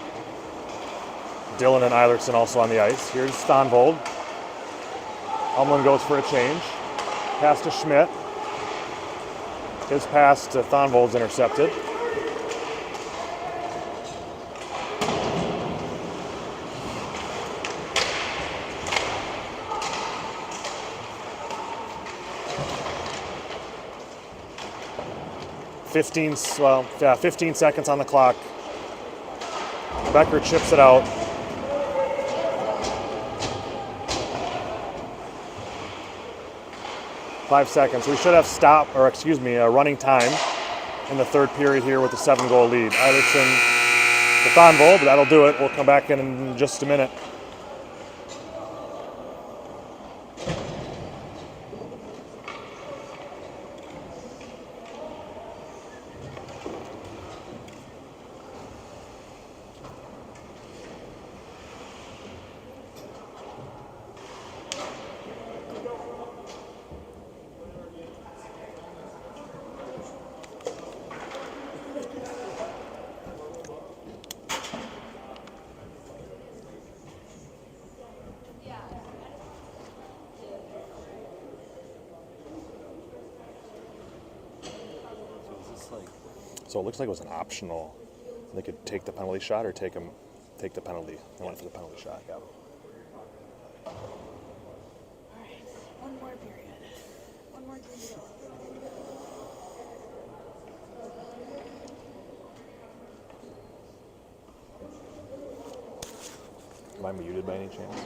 A: Dillon and Eilertson also on the ice. Here's Thonvold. Umlin goes for a change. Pass to Schmidt. His pass to Thonvold's intercepted. Fifteen seconds on the clock. Becker chips it out. Five seconds. We should have a running time in the third period here with the 7-goal lead. Eilertson to Thonvold, but that'll do it. We'll come back in just a minute. So it looks like it was an optional. They could take the penalty shot or take them take the penalty. They went for the penalty shot. Yeah.
C: All right. One more period. One more game to go.
A: Am I muted by any chance?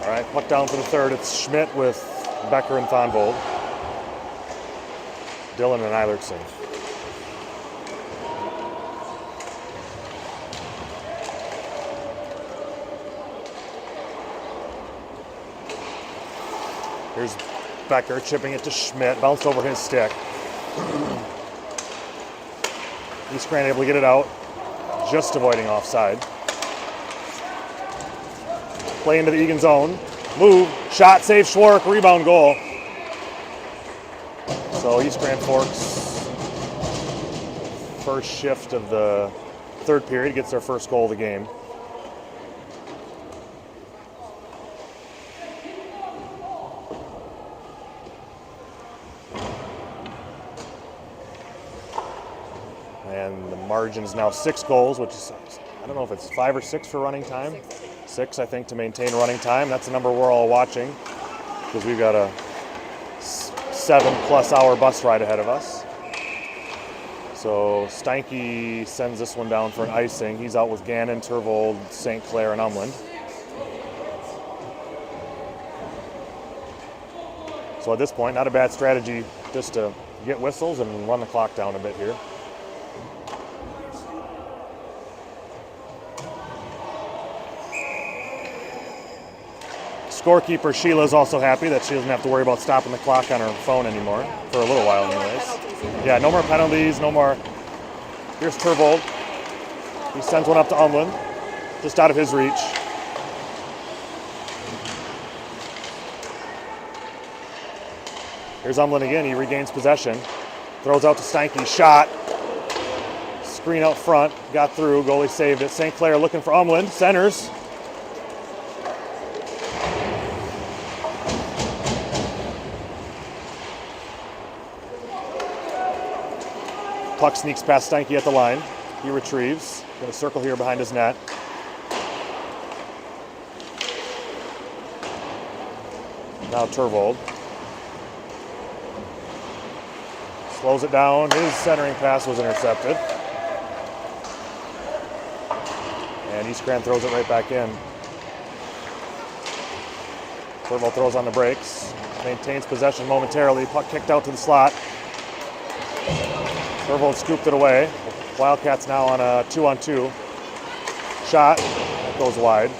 A: All right, puck down for the third. It's Schmidt with Becker and Thonvold. Dillon and Eilertson. Here's Becker chipping it to Schmidt. Bounced over his stick. Eastgren able to get it out. Just avoiding offside. Play into the Eagan zone. Move. Shot, save, Schwark. Rebound, goal. So East Grand Forks, first shift of the third period, gets their first goal of the game. And the margin is now 6 goals, which is, I don't know if it's 5 or 6 for running time. 6, I think, to maintain running time. That's the number we're all watching because we've got a 7+ hour bus ride ahead of us. So Steinke sends this one down for an icing. He's out with Gannon, Tervold, St. Clair, and Umland. So at this point, not a bad strategy just to get whistles and run the clock down a bit here. Scorekeeper Sheila's also happy that she doesn't have to worry about stopping the clock on her phone anymore, for a little while anyways. Yeah, no more penalties, no more. Here's Tervold. He sends one up to Umland, just out of his reach. Here's Umland again, he regains possession. Throws out to Steinke, shot. Screen out front, got through, goalie saved it. St. Clair looking for Umland, centers. Puck sneaks past Steinke at the line. He retrieves. Going to circle here behind his net. Now Tervold. Slows it down. His centering pass was intercepted. And Eastgren throws it right back in. Tervold throws on the brakes. Maintains possession momentarily. Puck kicked out to the slot. Tervold scooped it away. Wildcats now on a 2-on-2. Shot. That goes wide.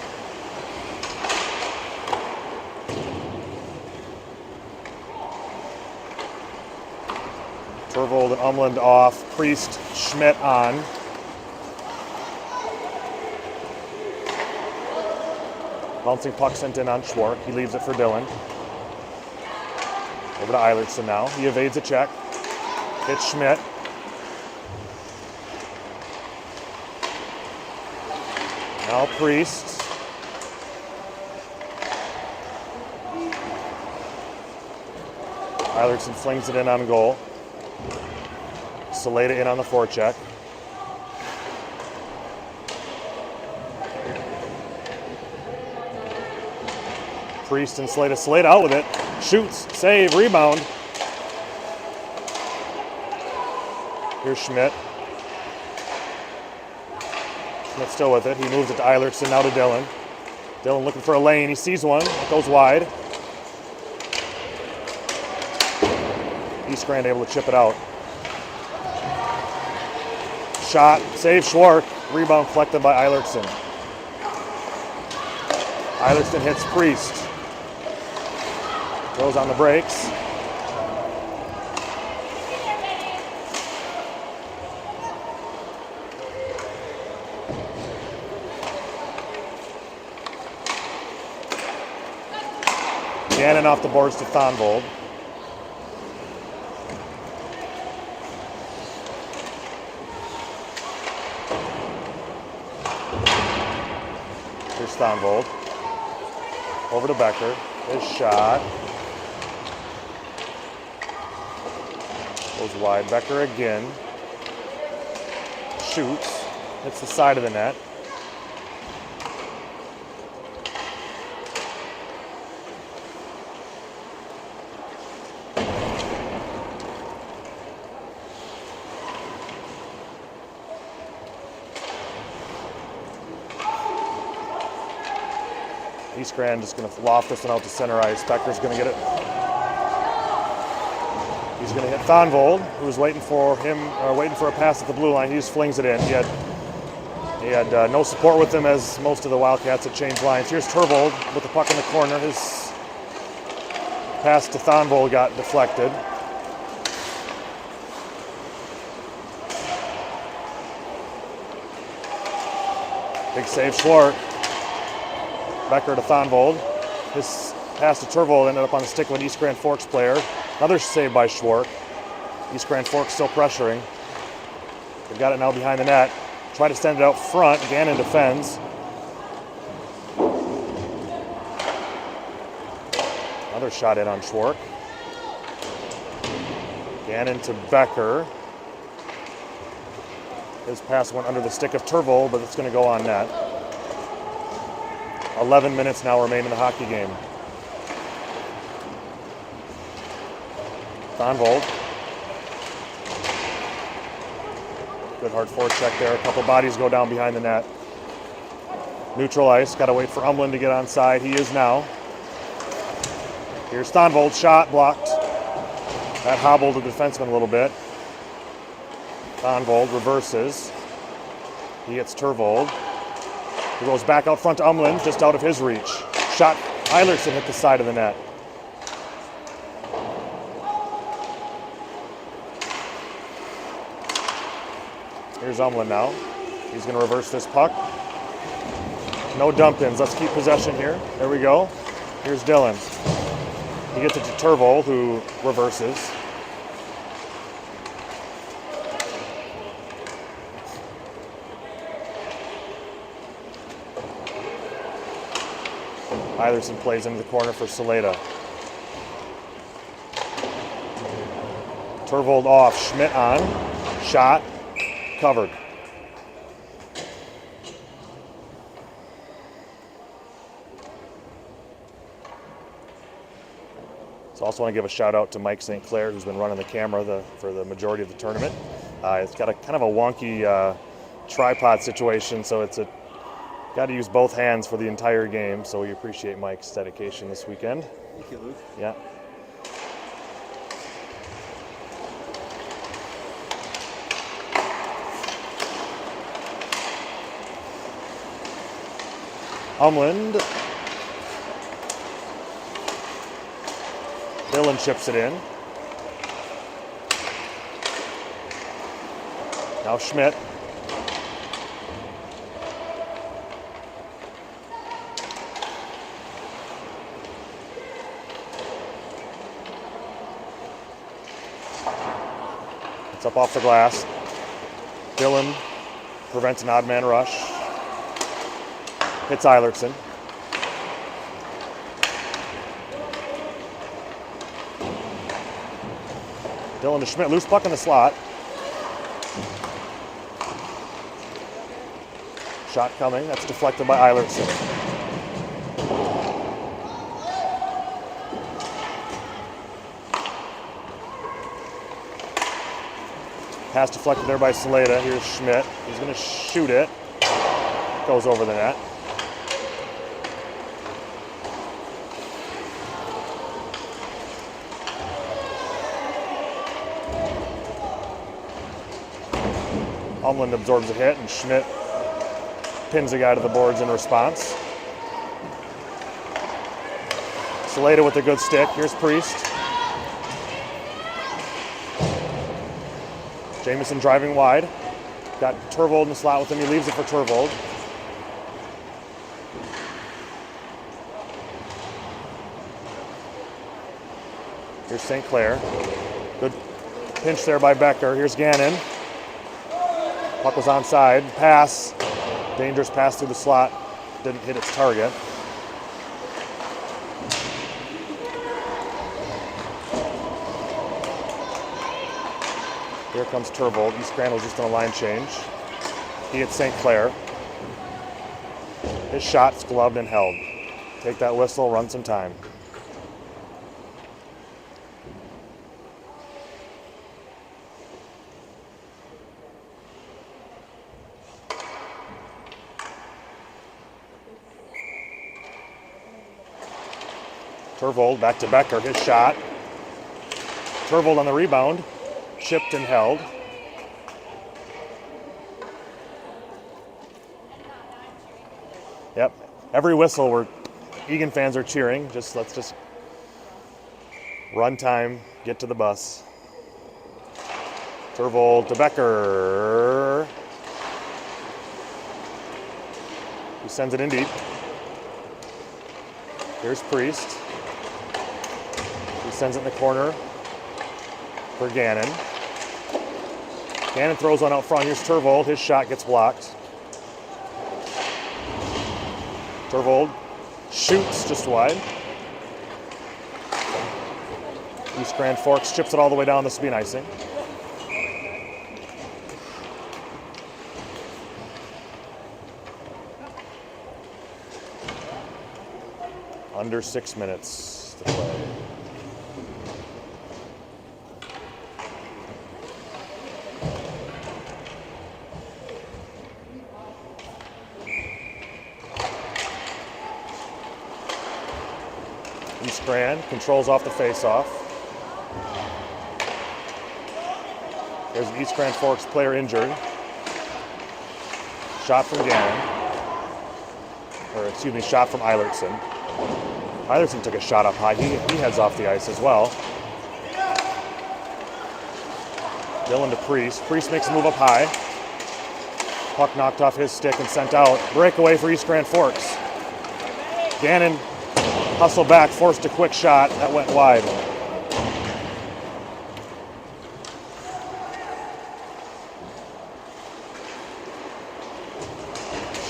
A: Tervold and Umland off. Priest, Schmidt on. Bouncing puck sent in on Schwark. He leaves it for Dillon. Over to Eilertson now. He evades a check. Hits Schmidt. Now Priest. Eilertson flings it in on goal. Saleta in on the forecheck. Priest and Saleta. Saleta out with it. Shoots, save, rebound. Here's Schmidt. Schmidt's still with it. He moves it to Eilertson, now to Dylan. Dylan looking for a lane. He sees one. It goes wide. East Grand able to chip it out. Shot. Save Schwark. Rebound collected by Eilertson. Eilertson hits Priest. Goes on the brakes. Gannon off the boards to Thonvold. Here's Thonvold. Over to Becker. His shot. Goes wide. Becker again. Shoots. Hits the side of the net. East Grand just going to loft this one out to center ice. Becker's going to get it. He's going to hit Thonvold, who was waiting for a pass at the blue line. He just flings it in. He had no support with him, as most of the Wildcats had changed lines. Here's Tervold with the puck in the corner. His pass to Thonvold got deflected. Big save, Schwark. Becker to Thonvold. His pass to Tervold ended up on the stick of an East Grand Forks player. Another save by Schwark. East Grand Forks still pressuring. They've got it now behind the net. Try to send it out front. Gannon defends. Another shot in on Schwark. Gannon to Becker. His pass went under the stick of Tervold, but it's going to go on net. 11 minutes now remain in the hockey game. Thonvold. Good hard forecheck there. A couple bodies go down behind the net. Neutral ice. Got to wait for Umland to get onside. He is now. Here's Thonvold. Shot blocked. That hobbled the defenseman a little bit. Thonvold reverses. He hits Tervold. He goes back out front to Umland, just out of his reach. Shot. Eilertson hit the side of the net. Here's Umland now. He's going to reverse this puck. No dump-ins. Let's keep possession here. There we go. Here's Dylan. He gets it to Tervold, who reverses. Eilertson plays into the corner for Saleda. Tervold off. Schmidt on. Shot. Covered. So also want to give a shout out to Mike St. Clair, who's been running the camera for the majority of the tournament. It's got a kind of a wonky tripod situation, so got to use both hands for the entire game. So we appreciate Mike's dedication this weekend.
B: Thank you, Luke.
A: Yeah. Umland. Dylan chips it in. Now Schmidt. It's up off the glass. Dylan prevents an odd man rush. Hits Eilertson. Dylan to Schmidt, loose puck in the slot. Shot coming, that's deflected by Eilertson. Pass deflected there by Saleda. Here's Schmidt. He's going to shoot it. Goes over the net. Umland absorbs a hit, and Schmidt pins the guy to the boards in response. Saleda with a good stick. Here's Priest. Jamison driving wide. Got Turvold in the slot with him. He leaves it for Turvold. Here's St. Clair. Good pinch there by Becker. Here's Gannon. Puck was onside. Pass. Dangerous pass through the slot. Didn't hit its target. Here comes Turvold. Eagan was just on a line change. He hit St. Clair. His shot's gloved and held. Take that whistle, run some time. Turvold back to Becker, his shot. Turvold on the rebound, chipped and held. Yep, every whistle where Eagan fans are cheering. Let's just run time, get to the bus. Turvold to Becker. He sends it in deep. Here's Priest. He sends it in the corner for Gannon. Gannon throws one out front. Here's Turvold. His shot gets blocked. Turvold shoots just wide. East Grand Forks chips it all the way down. This will be an icing. Under 6 minutes to play. East Grand controls off the face-off. There's an East Grand Forks player injured. Shot from Gannon. Or excuse me, shot from Eilertson. Eilertson took a shot up high. He heads off the ice as well. Dylan to Priest. Priest makes a move up high. Puck knocked off his stick and sent out. Breakaway for East Grand Forks. Gannon hustled back, forced a quick shot. That went wide.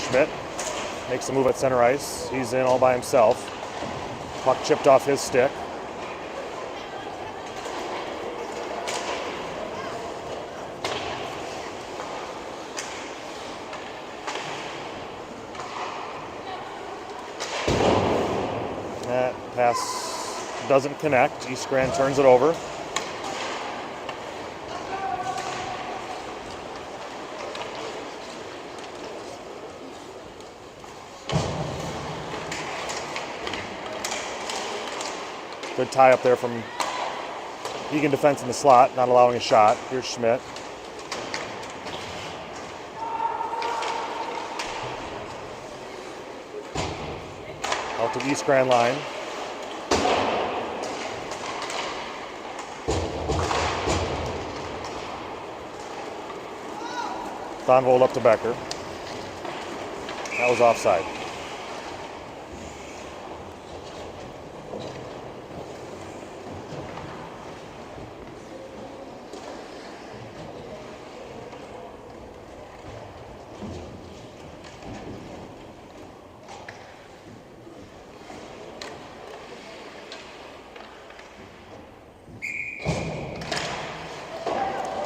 A: Schmidt makes a move at center ice. He's in all by himself. Puck chipped off his stick. That pass doesn't connect. East Grand turns it over. Good tie up there from Eagan defense in the slot, not allowing a shot. Here's Schmidt. Out to the East Grand line. Thonvold up to Becker. That was offside.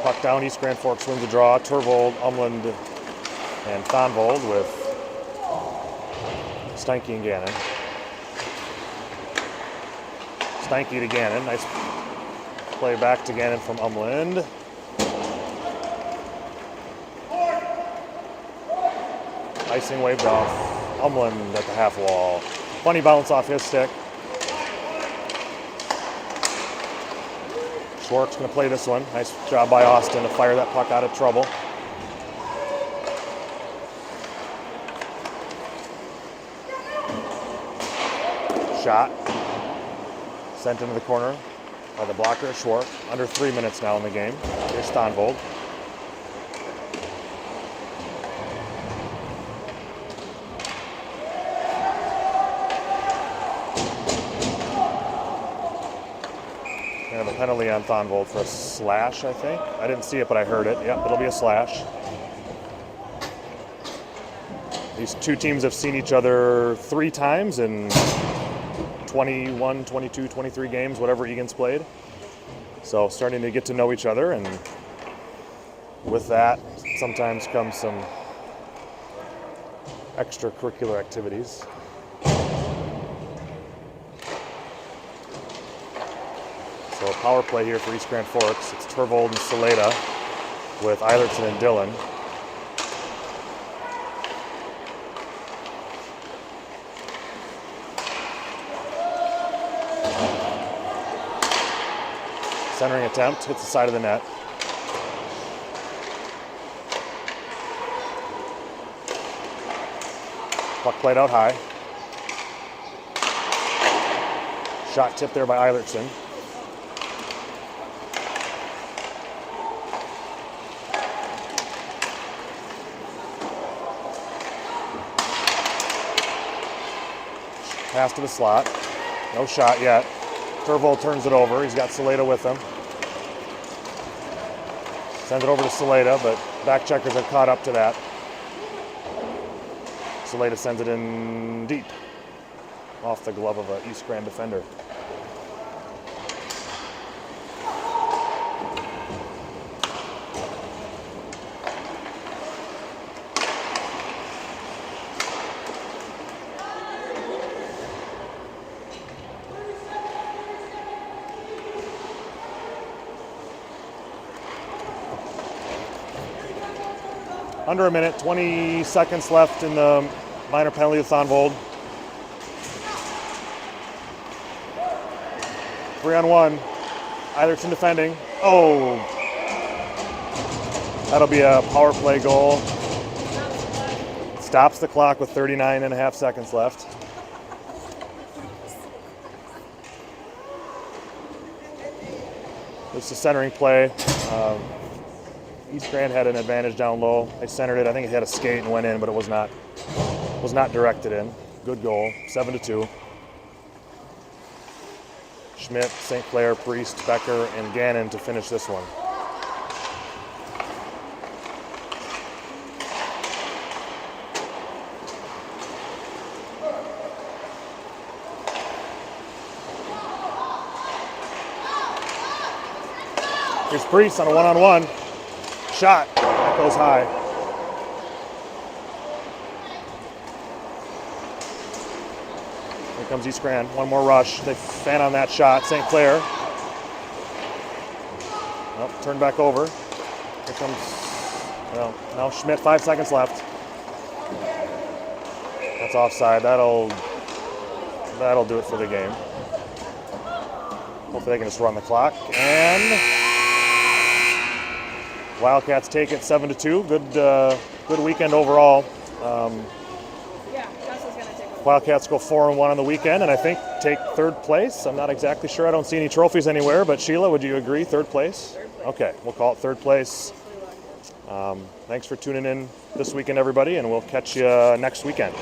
A: Puck down, East Grand Forks wins the draw. Turvold, Umland, and Thonvold with Steinke and Gannon. Steinke to Gannon. Nice play back to Gannon from Umland. Icing waved off. Umland at the half wall. Funny bounce off his stick. Schwartz going to play this one. Nice job by Austin to fire that puck out of trouble. Shot. Sent into the corner by the blocker, Schwartz. Under 3 minutes now in the game. Here's Stonvold. We have a penalty on Thonvold for a slash, I think. I didn't see it, but I heard it. Yep, it'll be a slash. These two teams have seen each other 3 times in 21, 22, 23 games, whatever Eagan's played. So starting to get to know each other, and with that sometimes comes some extracurricular activities. So power play here for East Grand Forks. It's Tervold and Saleda with Eilertson and Dillon. Centering attempt, hits the side of the net. Puck played out high. Shot tipped there by Eilertson. Pass to the slot. No shot yet. Tervold turns it over. He's got Saleda with him. Sends it over to Saleda, but back checkers have caught up to that. Saleda sends it in deep. Off the glove of an East Grand defender. Under a minute, 20 seconds left in the minor penalty of Thonvold. 3-on-1. Eilertson defending. Oh! That'll be a power play goal. Stops the clock with 39 and a half seconds left. This is a centering play. East Grand had an advantage down low. They centered it. I think it had a skate and went in, but it was not directed in. Good goal, 7-2. Schmidt, St. Clair, Priest, Becker, and Gannon to finish this one. Here's Priest on a 1-on-1. Shot, that goes high. Here comes East Grand, one more rush. They fan on that shot, St. Clair. Nope, turn back over. Here comes, well, now Schmidt, 5 seconds left. That's offside, that'll do it for the game. Hopefully they can just run the clock, and Wildcats take it 7-2. Good weekend overall. Wildcats go 4-1 on the weekend, and I think take 3rd place. I'm not exactly sure. I don't see any trophies anywhere, but Sheila, would you agree? 3rd place? Okay, we'll call it 3rd place. Thanks for tuning in this weekend, everybody, and we'll catch you next weekend.